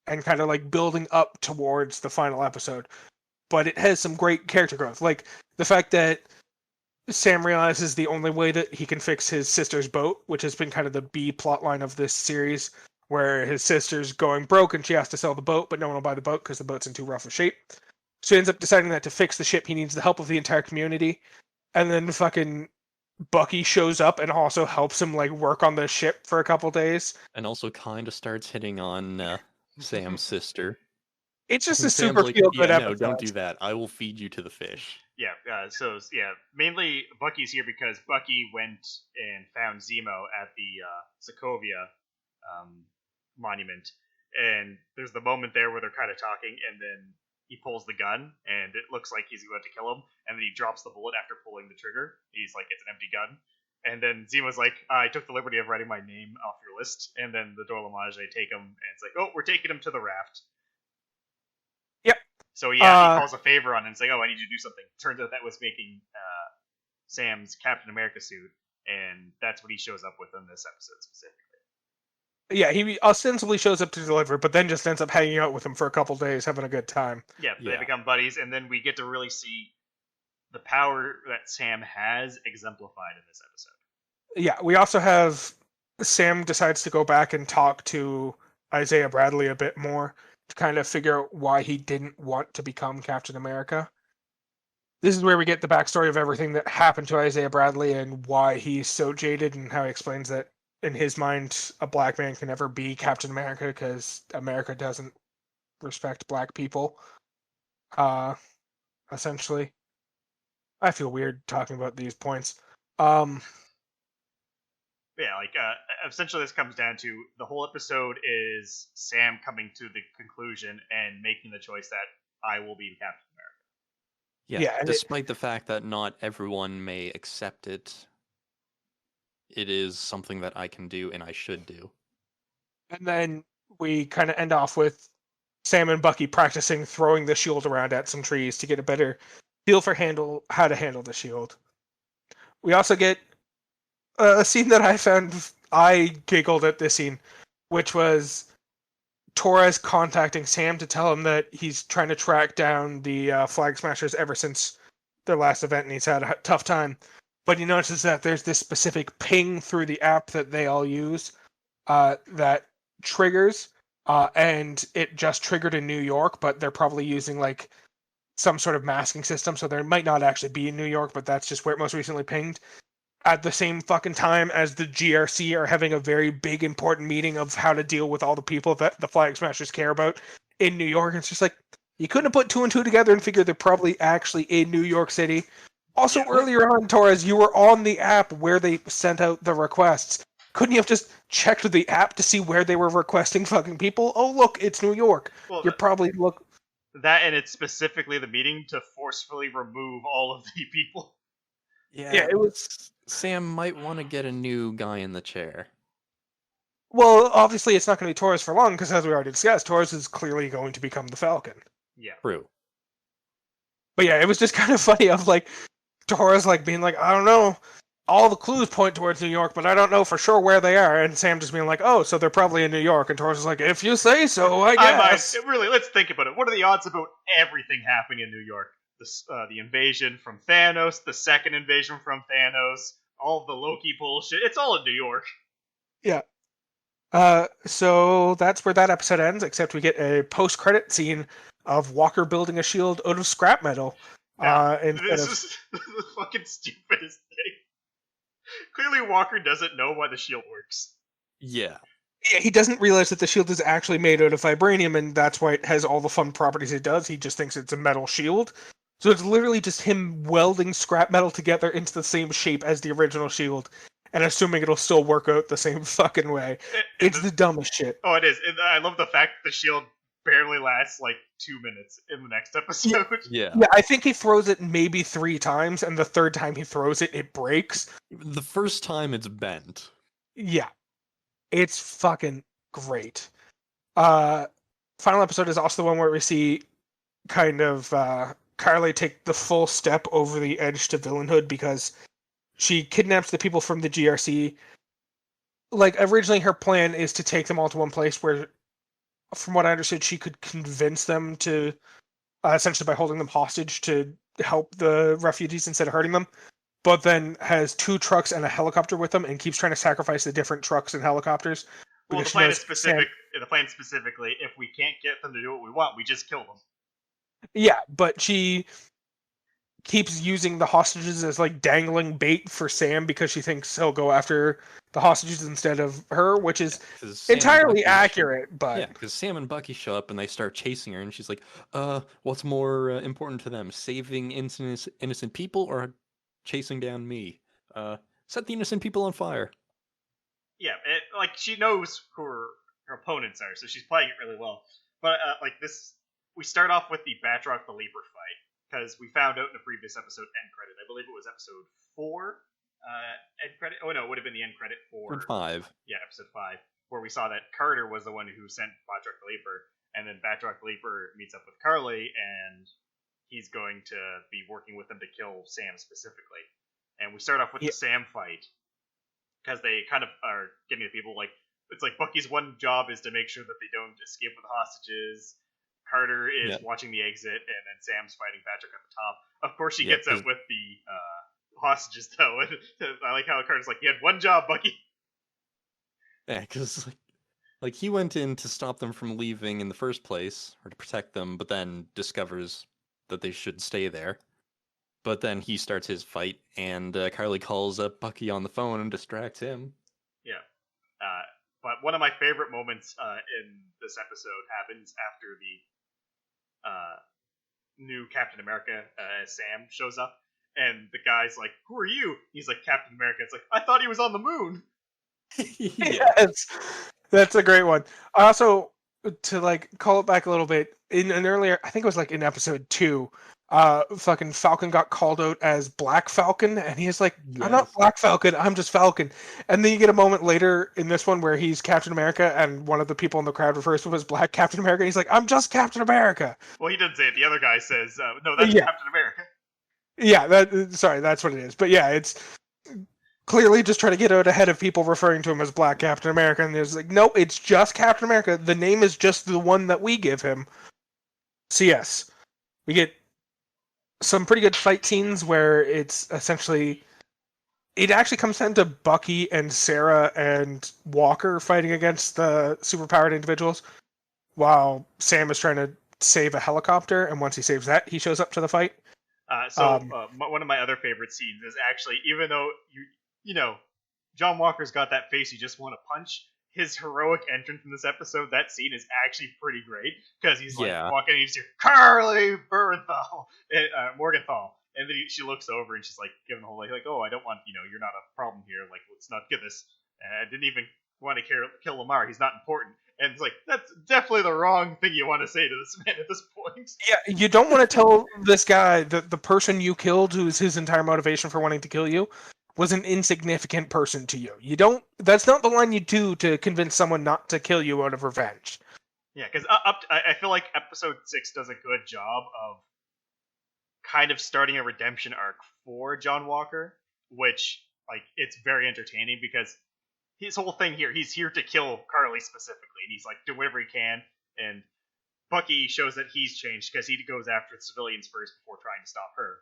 and kind of, like, building up towards the final episode. But it has some great character growth. Like, the fact that Sam realizes the only way that he can fix his sister's boat, which has been kind of the B plotline of this series, where his sister's going broke and she has to sell the boat, but no one will buy the boat because the boat's in too rough a shape. So he ends up deciding that to fix the ship, he needs the help of the entire community. And then fucking Bucky shows up and also helps him, like, work on the ship for a couple days. And also kind of starts hitting on Sam's sister. It's just a And Sam's super like, feel good yeah, episode. no, don't do that. I will feed you to the fish. Yeah, mainly Bucky's here because Bucky went and found Zemo at the Sokovia monument, and there's the moment there where they're kind of talking, and then he pulls the gun, and it looks like he's going to kill him, and then he drops the bullet after pulling the trigger. He's like, it's an empty gun. And then Zemo's like, I took the liberty of writing my name off your list, and then the Dorlamage, they take him, and it's like, oh, we're taking him to the raft. Yep. So yeah, he calls a favor on it and it's like, oh, I need you to do something. Turns out that was making Sam's Captain America suit, and that's what he shows up with in this episode specifically. Yeah, he ostensibly shows up to deliver, but then just ends up hanging out with him for a couple days, having a good time. Yeah, they become buddies, and then we get to really see the power that Sam has exemplified in this episode. Yeah, we also have Sam decides to go back and talk to Isaiah Bradley a bit more to kind of figure out why he didn't want to become Captain America. This is where we get the backstory of everything that happened to Isaiah Bradley and why he's so jaded, and how he explains that in his mind, a black man can never be Captain America because America doesn't respect black people. Essentially. I feel weird talking about these points. Essentially this comes down to the whole episode is Sam coming to the conclusion and making the choice that I will be Captain America. Yeah, despite the fact that not everyone may accept it, it is something that I can do and I should do. And then we kind of end off with Sam and Bucky practicing throwing the shield around at some trees to get a better feel for how to handle the shield. We also get a scene that I giggled at this scene, which was Torres contacting Sam to tell him that he's trying to track down the Flag Smashers ever since their last event, and he's had a tough time. But he notices that there's this specific ping through the app that they all use that triggers, and it just triggered in New York, but they're probably using like some sort of masking system, so there might not actually be in New York, but that's just where it most recently pinged. At the same fucking time as the GRC are having a very big important meeting of how to deal with all the people that the Flag Smashers care about in New York. And it's just like, you couldn't have put two and two together and figured they're probably actually in New York City. Also, earlier on, Torres, you were on the app where they sent out the requests. Couldn't you have just checked the app to see where they were requesting fucking people? Oh, look, it's New York. Well, You're probably that, and it's specifically the meeting to forcefully remove all of the people. Yeah, it was. Sam might want to get a new guy in the chair. Well, obviously it's not going to be Torres for long, because as we already discussed, Torres is clearly going to become the Falcon. Yeah. True. But yeah, it was just kind of funny of like Torres like being like, I don't know, all the clues point towards New York, but I don't know for sure where they are. And Sam just being like, oh, so they're probably in New York. And Torres is like, if you say so, I guess. Really, let's think about it. What are the odds about everything happening in New York? The invasion from Thanos, the second invasion from Thanos, all of the Loki bullshit. It's all in New York. Yeah. So that's where that episode ends, except we get a post-credit scene of Walker building a shield out of scrap metal. This is the fucking stupidest thing. Clearly Walker doesn't know why the shield works. Yeah. Yeah, he doesn't realize that the shield is actually made out of vibranium, and that's why it has all the fun properties it does. He just thinks it's a metal shield. So it's literally just him welding scrap metal together into the same shape as the original shield, and assuming it'll still work out the same fucking way. It's the dumbest shit. Oh, it is. I love the fact that the shield barely lasts like 2 minutes in the next episode. Yeah. Yeah, I think he throws it maybe 3 times, and the third time he throws it, it breaks. The first time it's bent. Yeah. It's fucking great. Final episode is also the one where we see kind of Karli take the full step over the edge to villainhood because she kidnaps the people from the GRC. Like, originally her plan is to take them all to one place where, from what I understood, she could convince them to, essentially by holding them hostage, to help the refugees instead of hurting them. But then has 2 trucks and a helicopter with them and keeps trying to sacrifice the different trucks and helicopters. Well, the plan is specific. The plan specifically, if we can't get them to do what we want, we just kill them. Yeah, but she keeps using the hostages as like dangling bait for Sam because she thinks he'll go after the hostages instead of her, which is 'cause Sam and entirely Bucky accurate. But Yeah, because Sam and Bucky show up and they start chasing her, and she's like, what's more important to them, saving innocent people or chasing down me? Set the innocent people on fire." Yeah, like she knows who her opponents are, so she's playing it really well. But like this, we start off with the Batroc the Leaper fight because we found out in a previous episode end credit. I believe it was episode 4. End credit. Oh no, it would have been the end credit for Or 5. Yeah, episode 5, where we saw that Carter was the one who sent Batroc the Leaper, and then Batroc the Leaper meets up with Karli, and he's going to be working with them to kill Sam specifically. And we start off with the Sam fight because they kind of are getting the people like it's like Bucky's one job is to make sure that they don't escape with the hostages. Carter is watching the exit, and then Sam's fighting Patrick at the top. Of course, she gets out with the hostages though. I like how Carter's like, "You had one job, Bucky." Yeah, because like he went in to stop them from leaving in the first place, or to protect them, but then discovers that they should stay there. But then he starts his fight, and Karli calls up Bucky on the phone and distracts him. Yeah. But one of my favorite moments in this episode happens after the new Captain America, Sam, shows up. And the guy's like, "Who are you?" He's like, "Captain America." It's like, I thought he was on the moon. Yes, that's a great one. Also, to like call it back a little bit, in an earlier, I think it was like in episode 2, fucking Falcon got called out as Black Falcon, and he's like, "I'm not Black Falcon, I'm just Falcon." And then you get a moment later in this one where he's Captain America, and one of the people in the crowd refers to him as Black Captain America. And he's like, "I'm just Captain America." Well, he didn't say it. The other guy says, "No, that's Captain America." Yeah, that's what it is. But yeah, it's clearly just trying to get out ahead of people referring to him as Black Captain America, and there's like, nope, it's just Captain America. The name is just the one that we give him. So yes, we get some pretty good fight scenes where it's essentially, it actually comes down to Bucky and Sarah and Walker fighting against the superpowered individuals, while Sam is trying to save a helicopter, and once he saves that, he shows up to the fight. One of my other favorite scenes is actually, even though you know, John Walker's got that face you just want to punch. His heroic entrance in this episode, that scene is actually pretty great because he's like walking and he's here, "Karli Morgenthau," and then she looks over and she's like giving the whole like, "Oh, I don't want, you're not a problem here. Like, let's not get this. I didn't even want to kill Lamar. He's not important." And it's like, that's definitely the wrong thing you want to say to this man at this point. Yeah, you don't want to tell this guy that the person you killed, who is his entire motivation for wanting to kill you, was an insignificant person to you. You don't. That's not the line you do to convince someone not to kill you out of revenge. Yeah, because I feel like episode 6 does a good job of kind of starting a redemption arc for John Walker, which, like, it's very entertaining because his whole thing here, he's here to kill Karli specifically, and he's like doing whatever he can. And Bucky shows that he's changed because he goes after the civilians first before trying to stop her.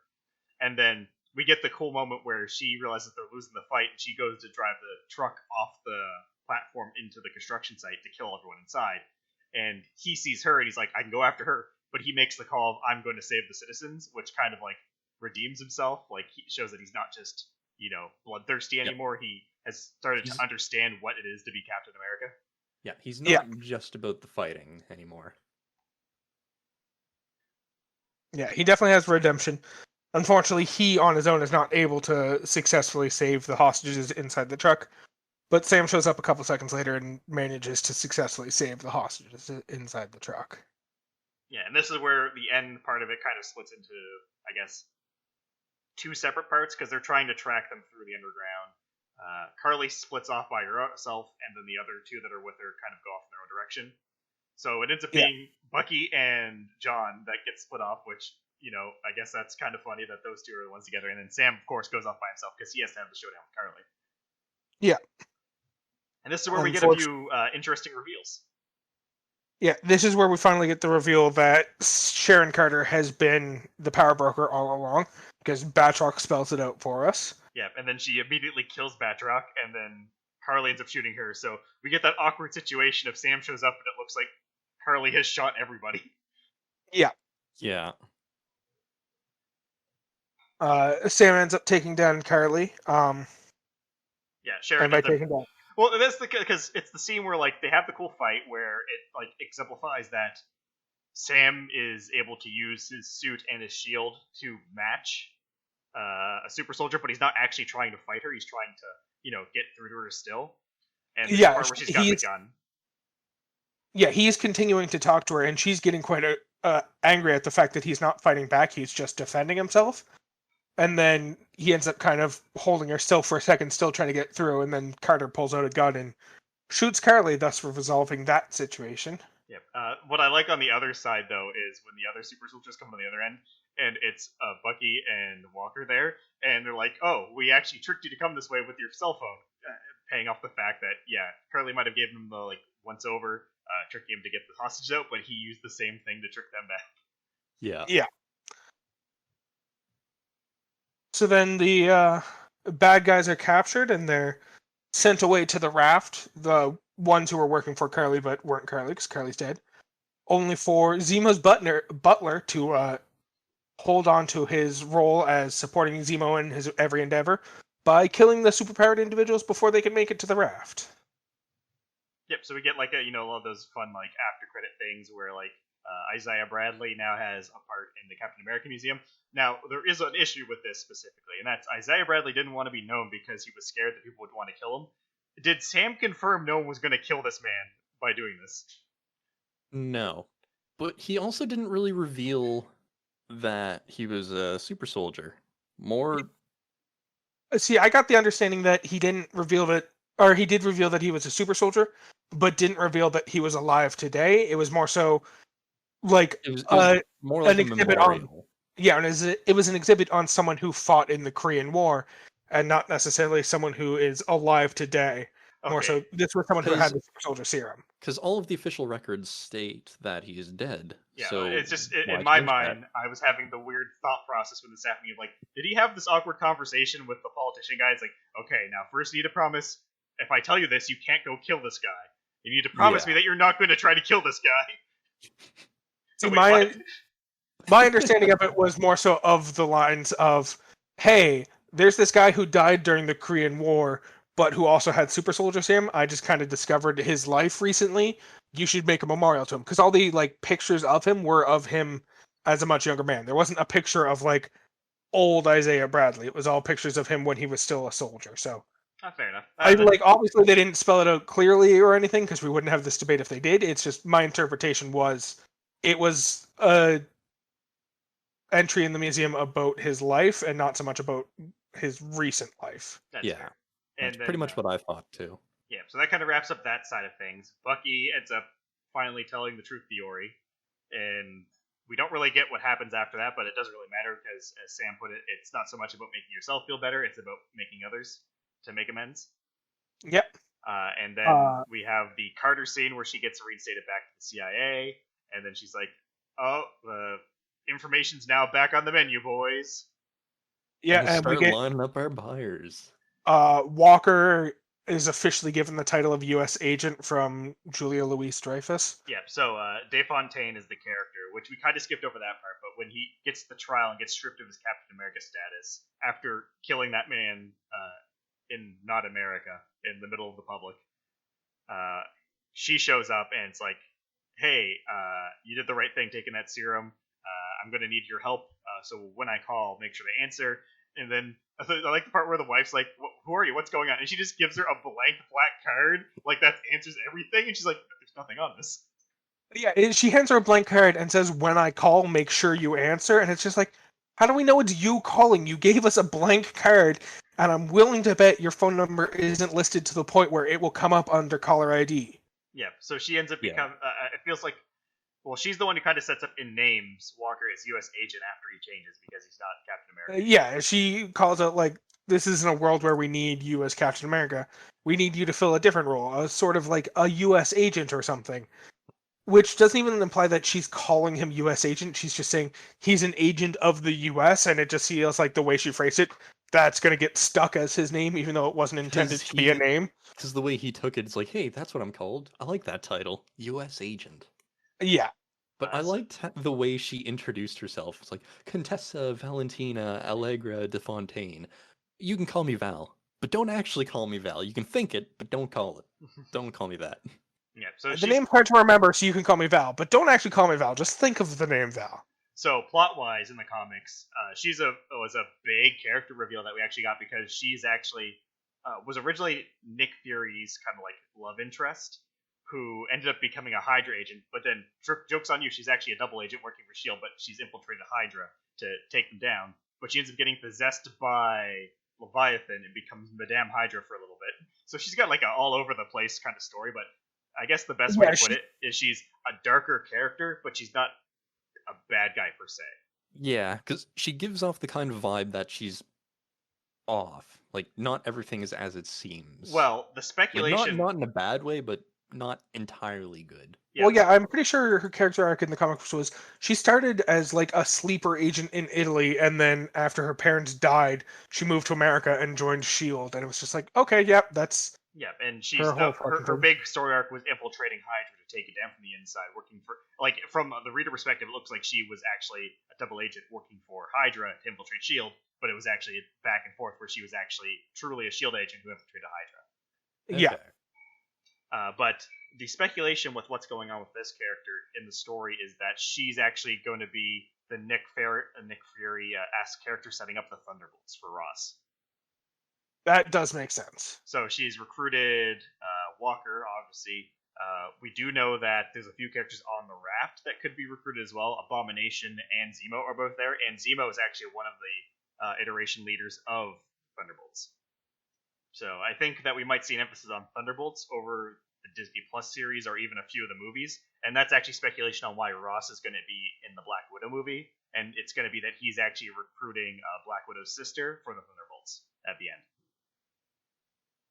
And then we get the cool moment where she realizes they're losing the fight, and she goes to drive the truck off the platform into the construction site to kill everyone inside. And he sees her, and he's like, "I can go after her," but he makes the call of, "I'm going to save the citizens," which kind of like redeems himself. Like, he shows that he's not just bloodthirsty anymore. He has started to understand what it is to be Captain America. Yeah, he's not just about the fighting anymore. Yeah, he definitely has redemption. Unfortunately, he on his own is not able to successfully save the hostages inside the truck. But Sam shows up a couple seconds later and manages to successfully save the hostages inside the truck. Yeah, and this is where the end part of it kind of splits into, I guess, 2 separate parts, because they're trying to track them through the underground. Karli splits off by herself, and then the other 2 that are with her kind of go off in their own direction. So it ends up being Bucky and John that get split off, which, I guess that's kind of funny that those 2 are the ones together. And then Sam, of course, goes off by himself because he has to have the showdown with Karli. Yeah. And this is where we get a few interesting reveals. Yeah, this is where we finally get the reveal that Sharon Carter has been the power broker all along, because Batroc spells it out for us. Yeah, and then she immediately kills Batroc, and then Karli ends up shooting her. So we get that awkward situation of Sam shows up, and it looks like Karli has shot everybody. Yeah. Yeah. Sam ends up taking down Karli. Yeah, Sharon And by ends up. taking down, Well, that's because it's the scene where like they have the cool fight where it like exemplifies that Sam is able to use his suit and his shield to match a super soldier, but he's not actually trying to fight her. He's trying to get through to her still. And there's a yeah, part where she's got the he's gun. yeah he's continuing to talk to her, and she's getting quite angry at the fact that he's not fighting back. He's just defending himself. And then he ends up kind of holding her still for a second, still trying to get through. And then Carter pulls out a gun and shoots Karli, thus resolving that situation. Yep. What I like on the other side, though, is when the other super soldiers come on the other end, and it's Bucky and Walker there, and they're like, "Oh, we actually tricked you to come this way with your cell phone," paying off the fact that Karli might have given him the once over, tricking him to get the hostage out, but he used the same thing to trick them back. Yeah. So then the bad guys are captured and they're sent away to the raft. The ones who were working for Karli but weren't Karli because Karli's dead. Only for Zemo's butler to hold on to his role as supporting Zemo in his every endeavor by killing the superpowered individuals before they can make it to the raft. Yep. So we get like a lot of those fun after credit things where Isaiah Bradley now has a part in the Captain America Museum. Now, there is an issue with this specifically, and that's Isaiah Bradley didn't want to be known because he was scared that people would want to kill him. Did Sam confirm no one was going to kill this man by doing this? No. But he also didn't really reveal that he was a super soldier. More... See, I got the understanding that he didn't reveal that, or he did reveal that he was a super soldier, but didn't reveal that he was alive today. It was more so like it was more like an exhibit memorial. on. Yeah, and it was an exhibit on someone who fought in the Korean War, and not necessarily someone who is alive today. Okay. More so, this was someone who had the super soldier serum. Because all of the official records state that he is dead. Yeah, so it's just in why my change mind, that? I was having the weird thought process when this happened. Like, did he have this awkward conversation with the politician guy? It's like, okay, now first you need to promise, if I tell you this, you can't go kill this guy. You need to promise me that you're not going to try to kill this guy. See, Wait, my understanding of it was more so of the lines of, hey, there's this guy who died during the Korean War, but who also had super soldier serum. I just kind of discovered his life recently. You should make a memorial to him. Because all the pictures of him were of him as a much younger man. There wasn't a picture of old Isaiah Bradley. It was all pictures of him when he was still a soldier. So fair enough. obviously they didn't spell it out clearly or anything, because we wouldn't have this debate if they did. It's just my interpretation was it was a entry in the museum about his life and not so much about his recent life. That's fair. That's pretty much what I thought too. Yeah, so that kind of wraps up that side of things. Bucky ends up finally telling the truth theory, and we don't really get what happens after that, but it doesn't really matter because, as Sam put it, it's not so much about making yourself feel better, it's about making others to make amends. Yep. And then we have the Carter scene where she gets reinstated back to the CIA, and then she's like, oh, the information's now back on the menu, boys. Yeah, We'll and start we get lining up our buyers. Walker is officially given the title of U.S. agent from Julia Louis-Dreyfus. Yeah, so Dave Fontaine is the character, which we kind of skipped over that part, but when he gets to the trial and gets stripped of his Captain America status after killing that man in not America, in the middle of the public, she shows up and it's like, hey, you did the right thing taking that serum. I'm going to need your help, so when I call, make sure to answer. And then I like the part where the wife's like, who are you? What's going on? And she just gives her a blank black card, like that answers everything. And she's like, there's nothing on this. Yeah, she hands her a blank card and says, when I call, make sure you answer. And it's just like, how do we know it's you calling? You gave us a blank card, and I'm willing to bet your phone number isn't listed to the point where it will come up under caller ID. Yeah, so she ends up becoming, it feels like, well, she's the one who kind of sets up in names Walker as U.S. agent after he changes because he's not Captain America. Yeah, she calls out, this isn't a world where we need you as Captain America. We need you to fill a different role, a sort of like a U.S. agent or something. Which doesn't even imply that she's calling him U.S. agent. She's just saying he's an agent of the U.S., and it just feels like the way she phrased it, that's going to get stuck as his name, even though it wasn't intended to be a name. Because the way he took it, it's like, hey, that's what I'm called. I like that title. U.S. agent. Yeah. But I liked the way she introduced herself. It's like, Contessa Valentina Allegra de Fontaine. You can call me Val, but don't actually call me Val. You can think it, but don't call it. Don't call me that. Yeah, so The name's hard to remember, so you can call me Val, but don't actually call me Val. Just think of the name Val. So plot-wise, in the comics, she's was a big character reveal that we actually got because she's actually was originally Nick Fury's kind of like love interest, who ended up becoming a Hydra agent. But then, joke's on you, she's actually a double agent working for Shield, but she's infiltrated Hydra to take them down. But she ends up getting possessed by Leviathan and becomes Madame Hydra for a little bit. So she's got like a all over the place kind of story. But I guess the best way to put it is she's a darker character, but she's not a bad guy per se. Yeah, because she gives off the kind of vibe that she's off. Like, not everything is as it seems. Well, the speculation... Not in a bad way, but not entirely good. Yeah. Well, yeah, I'm pretty sure her character arc in the comics was she started as like a sleeper agent in Italy, and then after her parents died, she moved to America and joined S.H.I.E.L.D., and it was just like, okay, yep, that's... Yeah, and she's her big story arc was infiltrating Hydra to take it down from the inside, working for, like, from the reader perspective, it looks like she was actually a double agent working for Hydra to infiltrate S.H.I.E.L.D., but it was actually back and forth where she was actually truly a S.H.I.E.L.D. agent who infiltrated Hydra. Okay. Yeah. But the speculation with what's going on with this character in the story is that she's actually going to be the Nick Fury-esque character setting up the Thunderbolts for Ross. That does make sense. So she's recruited Walker, obviously. We do know that there's a few characters on the raft that could be recruited as well. Abomination and Zemo are both there, and Zemo is actually one of the iteration leaders of Thunderbolts. So I think that we might see an emphasis on Thunderbolts over the Disney Plus series or even a few of the movies, and that's actually speculation on why Ross is going to be in the Black Widow movie, and it's going to be that he's actually recruiting Black Widow's sister for the Thunderbolts at the end.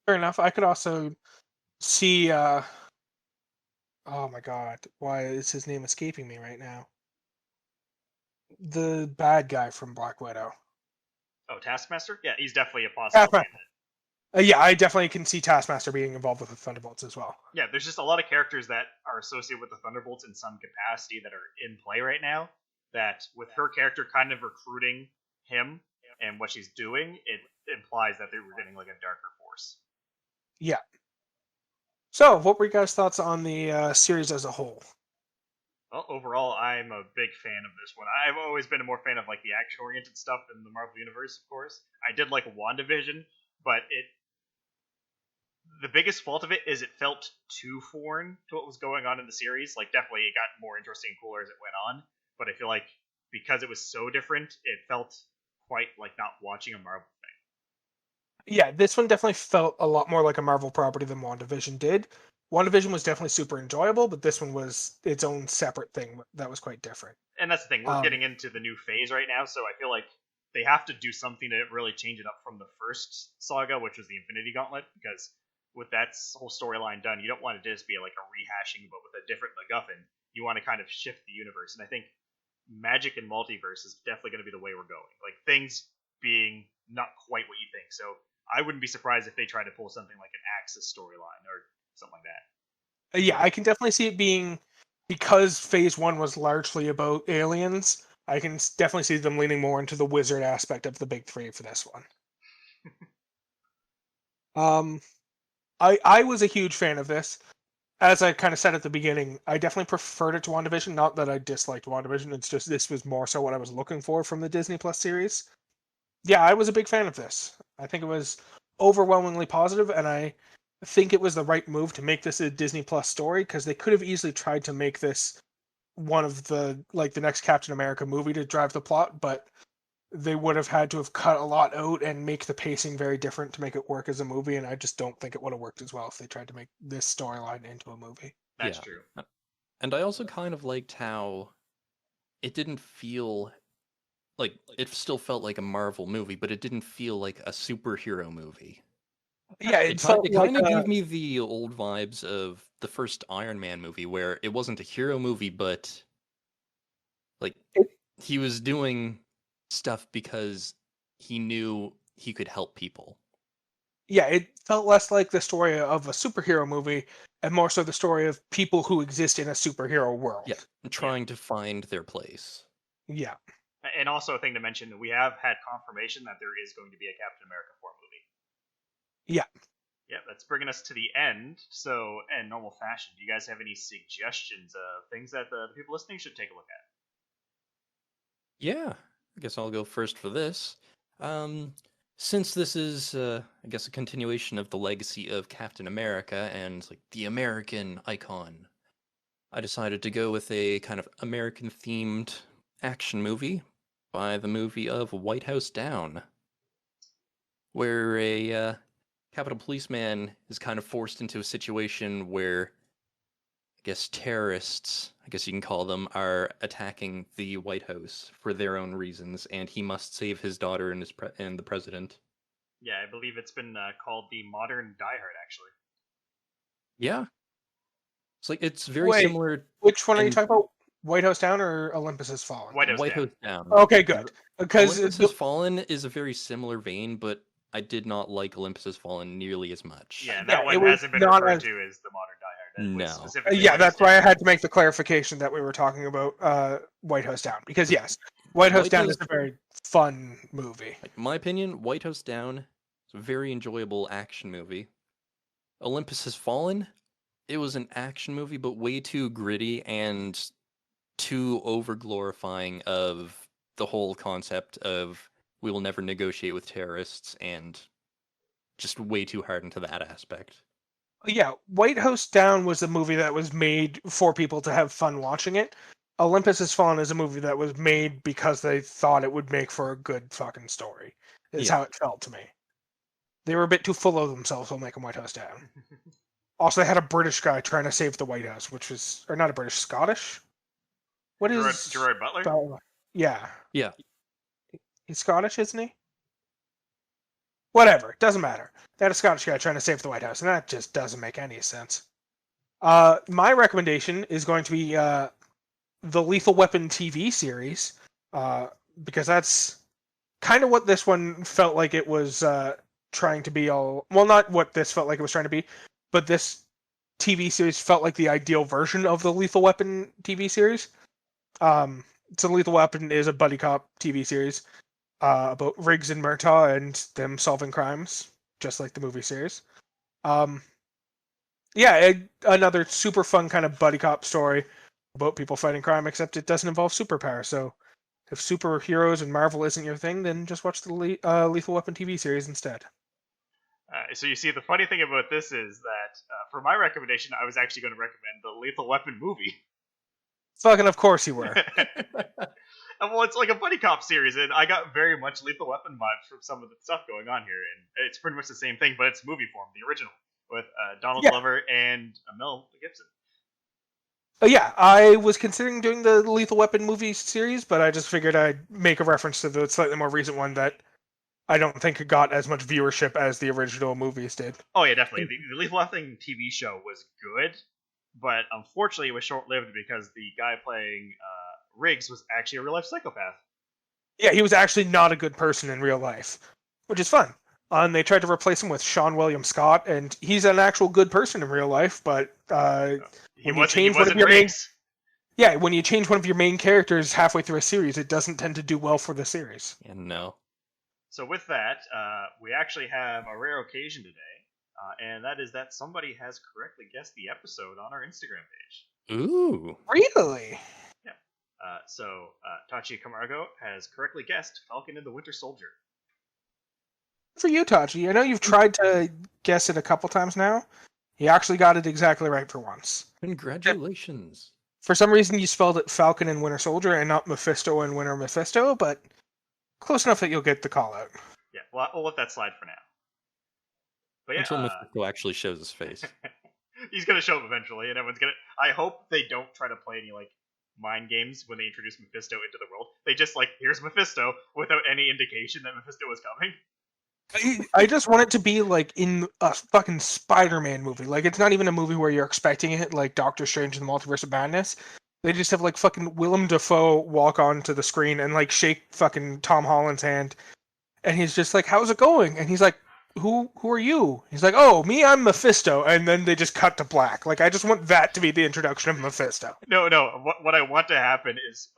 Fair enough. I could also see... oh my god, why is his name escaping me right now? The bad guy from Black Widow. Oh, Taskmaster? Yeah, he's definitely a possible candidate. Yeah, I definitely can see Taskmaster being involved with the Thunderbolts as well. Yeah, there's just a lot of characters that are associated with the Thunderbolts in some capacity that are in play right now, that with her character kind of recruiting him and what she's doing, it implies that they were getting like a darker force. Yeah. So, what were you guys' thoughts on the series as a whole? Well, overall, I'm a big fan of this one. I've always been a more fan of like the action-oriented stuff in the Marvel Universe, of course. I did like WandaVision, but the biggest fault of it is it felt too foreign to what was going on in the series. Like, definitely it got more interesting and cooler as it went on, but I feel like because it was so different, it felt quite like not watching a Marvel thing. Yeah, this one definitely felt a lot more like a Marvel property than WandaVision did. WandaVision was definitely super enjoyable, but this one was its own separate thing that was quite different. And that's the thing, we're getting into the new phase right now, so I feel like they have to do something to really change it up from the first saga, which was the Infinity Gauntlet, because with that whole storyline done, you don't want it to just be like a rehashing, but with a different MacGuffin. You want to kind of shift the universe, and I think magic and multiverse is definitely going to be the way we're going. Like, things being not quite what you think, so I wouldn't be surprised if they try to pull something like an Axis storyline or something like that. Yeah, I can definitely see it being, because Phase 1 was largely about aliens, I can definitely see them leaning more into the wizard aspect of the big three for this one. I was a huge fan of this. As I kind of said at the beginning, I definitely preferred it to WandaVision. Not that I disliked WandaVision, it's just this was more so what I was looking for from the Disney Plus series. Yeah, I was a big fan of this. I think it was overwhelmingly positive, and I think it was the right move to make this a Disney Plus story, because they could have easily tried to make this one of the next Captain America movie to drive the plot, but they would have had to have cut a lot out and make the pacing very different to make it work as a movie, and I just don't think it would have worked as well if they tried to make this storyline into a movie. That's true. And I also kind of liked how it didn't feel like, it still felt like a Marvel movie, but it didn't feel like a superhero movie. Yeah, it kind of gave me the old vibes of the first Iron Man movie, where it wasn't a hero movie, but like he was doing stuff because he knew he could help people. Yeah, it felt less like the story of a superhero movie and more so the story of people who exist in a superhero world. Yeah, trying to find their place. Yeah. And also a thing to mention, we have had confirmation that there is going to be a Captain America 4 movie. Yeah. Yeah, that's bringing us to the end. So, in normal fashion, do you guys have any suggestions of things that the people listening should take a look at? Yeah, I guess I'll go first for this. Since this is, I guess, a continuation of the legacy of Captain America and like the American icon, I decided to go with a kind of American-themed action movie by the movie of White House Down, where a Capitol policeman is kind of forced into a situation where, I guess, terrorists, I guess you can call them, are attacking the White House for their own reasons, and he must save his daughter and and the president. Yeah, I believe it's been called the modern Die Hard, actually. Yeah, it's like it's very Wait, similar. which one are you and talking about? White House Down or Olympus Has Fallen? White House White Down. House Down. Okay, good. Because Olympus Has Fallen is a very similar vein, but I did not like Olympus Has Fallen nearly as much. Yeah, Yeah, that it one was hasn't been not referred as- to as the modern Die Hard. It was No. specifically yeah, White that's House why I Down. had to make the clarification that we were talking about White House Down. Because yes, White House White Down House- is a very fun movie. Like, my opinion, White House Down is a very enjoyable action movie. Olympus Has Fallen, it was an action movie, but way too gritty and too over glorifying of the whole concept of we will never negotiate with terrorists, and just way too hard into that aspect. Yeah, White House Down was a movie that was made for people to have fun watching it. Olympus Has Fallen is a movie that was made because they thought it would make for a good fucking story. Is Yeah. how it felt to me. They were a bit too full of themselves while making White House Down. Also, they had a British guy trying to save the White House, which was, or not a British, Scottish. What is Gerard Butler? Yeah, Yeah. he's Scottish, isn't he? Whatever, doesn't matter. They had a Scottish guy trying to save the White House, and that just doesn't make any sense. My recommendation is going to be the Lethal Weapon TV series, because that's kind of what this one felt like it was trying to be. Well, not what this felt like it was trying to be, but this TV series felt like the ideal version of the Lethal Weapon TV series. So Lethal Weapon is a buddy cop TV series about Riggs and Murtaugh and them solving crimes, just like the movie series. Another super fun kind of buddy cop story about people fighting crime, except it doesn't involve superpower. So if superheroes and Marvel isn't your thing, then just watch the Lethal Weapon TV series instead. So you see, the funny thing about this is that for my recommendation, I was actually going to recommend the Lethal Weapon movie. Fucking of course you were. Well, it's like a buddy cop series, and I got very much Lethal Weapon vibes from some of the stuff going on here, and it's pretty much the same thing, but it's movie form, the original, with Donald Glover and Mel Gibson. Yeah, I was considering doing the Lethal Weapon movie series, but I just figured I'd make a reference to the slightly more recent one that I don't think it got as much viewership as the original movies did. Oh yeah, definitely. The Lethal Weapon TV show was good, but unfortunately it was short-lived because the guy playing Riggs was actually a real-life psychopath. Yeah, he was actually not a good person in real life, which is fun. And they tried to replace him with Sean William Scott, and he's an actual good person in real life, but He when you change one of wasn't your Riggs. when you change one of your main characters halfway through a series, it doesn't tend to do well for the series. And no. So with that, we actually have a rare occasion today, and that is that somebody has correctly guessed the episode on our Instagram page. Ooh. Really? Yeah. So Tachi Camargo has correctly guessed Falcon and the Winter Soldier. For you, Tachi. I know you've tried to guess it a couple times now. You actually got it exactly right for once. Congratulations. For some reason, you spelled it Falcon and Winter Soldier and not Mephisto and Winter Mephisto, but close enough that you'll get the call out. Yeah, well, we'll let that slide for now. But yeah, Until Mephisto actually shows his face. he's gonna show up eventually, and everyone's gonna. I hope they don't try to play any like mind games when they introduce Mephisto into the world. They just like, here's Mephisto without any indication that Mephisto was coming. I just want it to be like in a fucking Spider-Man movie. Like, it's not even a movie where you're expecting it, like Doctor Strange and the Multiverse of Madness. They just have like fucking Willem Dafoe walk onto the screen and like shake fucking Tom Holland's hand, and he's just like, "How's it going?" And he's like, who are you? He's like, oh, me, I'm Mephisto. And then they just cut to black. Like, I just want that to be the introduction of Mephisto. No. What I want to happen is,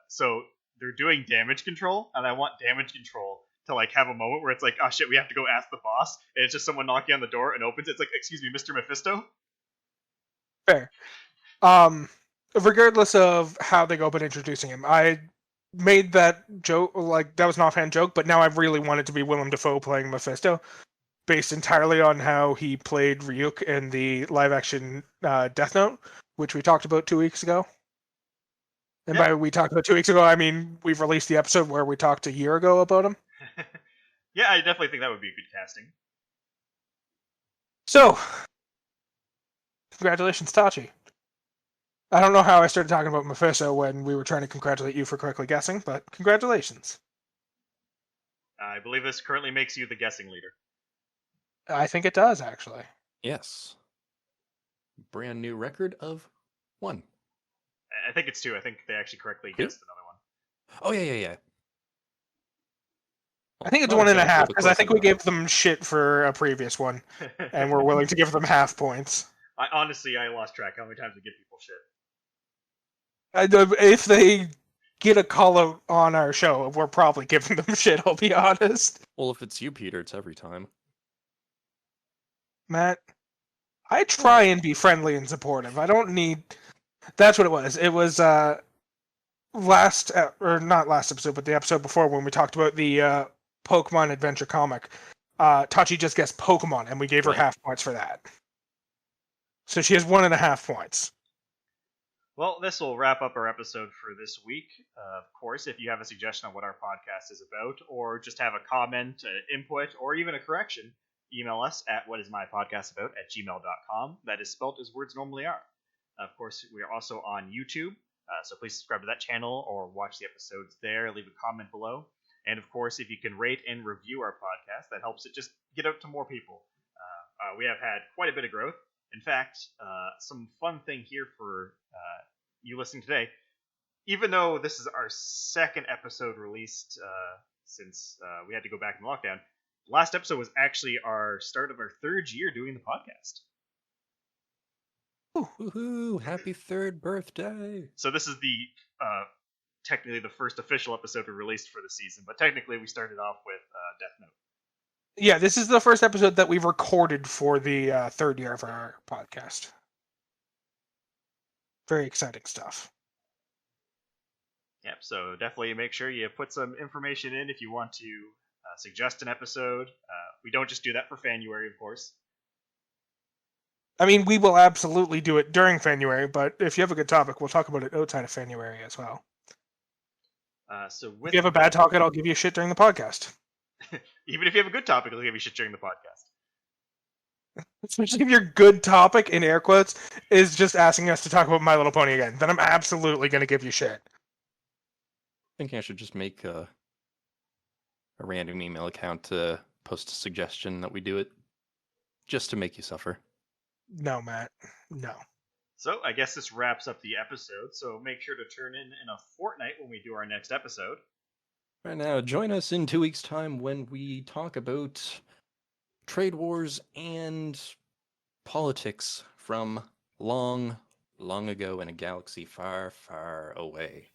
so they're doing damage control, and I want damage control to like have a moment where it's like, oh shit, we have to go ask the boss, and it's just someone knocking on the door and opens it. It's like, excuse me, Mr. Mephisto. Fair. Regardless of how they go about introducing him, I made that joke, like, that was an offhand joke, but now I really want it to be Willem Dafoe playing Mephisto, based entirely on how he played Ryuk in the live-action Death Note, which we talked about 2 weeks ago. And by we talked about 2 weeks ago, I mean we've released the episode where we talked a year ago about him. Yeah, I definitely think that would be a good casting. So, congratulations, Tachi. I don't know how I started talking about Mephisto when we were trying to congratulate you for correctly guessing, but congratulations. I believe this currently makes you the guessing leader. I think it does, actually. Yes. Brand new record of 1. I think it's 2. I think they actually correctly guessed another one. Oh, yeah. I think it's Oh, 1.5, okay, because I think we gave them shit for a previous one, and we're willing to give them half points. Honestly, I lost track how many times we give people shit. If they get a call out on our show, we're probably giving them shit, I'll be honest. Well, if it's you, Peter, it's every time. Matt, I try and be friendly and supportive. I don't need... That's what it was. It was not last episode, but the episode before when we talked about the Pokemon Adventure comic. Tachi just guessed Pokemon, and we gave her half points for that. So she has 1.5 points. Well, this will wrap up our episode for this week. Of course, if you have a suggestion on what our podcast is about, or just have a comment, input, or even a correction, email us at whatismypodcastabout@gmail.com. That is spelt as words normally are. Of course, we are also on YouTube, so please subscribe to that channel or watch the episodes there. Leave a comment below. And of course, if you can rate and review our podcast, that helps it just get out to more people. We have had quite a bit of growth. In fact, some fun thing here for you listening today, even though this is our second episode released since we had to go back in lockdown, last episode was actually our start of our 3rd year doing the podcast. Woohoo! Happy 3rd birthday! So this is the technically the first official episode we released for the season, but technically we started off with Death Note. Yeah, this is the first episode that we've recorded for the 3rd year of our podcast. Very exciting stuff. Yep, so definitely make sure you put some information in if you want to suggest an episode. We don't just do that for Fanuary, of course. I mean, we will absolutely do it during Fanuary, but if you have a good topic, we'll talk about it outside of Fanuary as well. If you have a bad topic, I'll give you shit during the podcast. Even if you have a good topic, I'll give you shit during the podcast. Especially if your good topic, in air quotes, is just asking us to talk about My Little Pony again. Then I'm absolutely going to give you shit. I think I should just make a random email account to post a suggestion that we do it, just to make you suffer. No, Matt. No. So I guess this wraps up the episode, so make sure to turn in a fortnight when we do our next episode. Right now, join us in 2 weeks' time when we talk about trade wars and politics from long, long ago in a galaxy far, far away.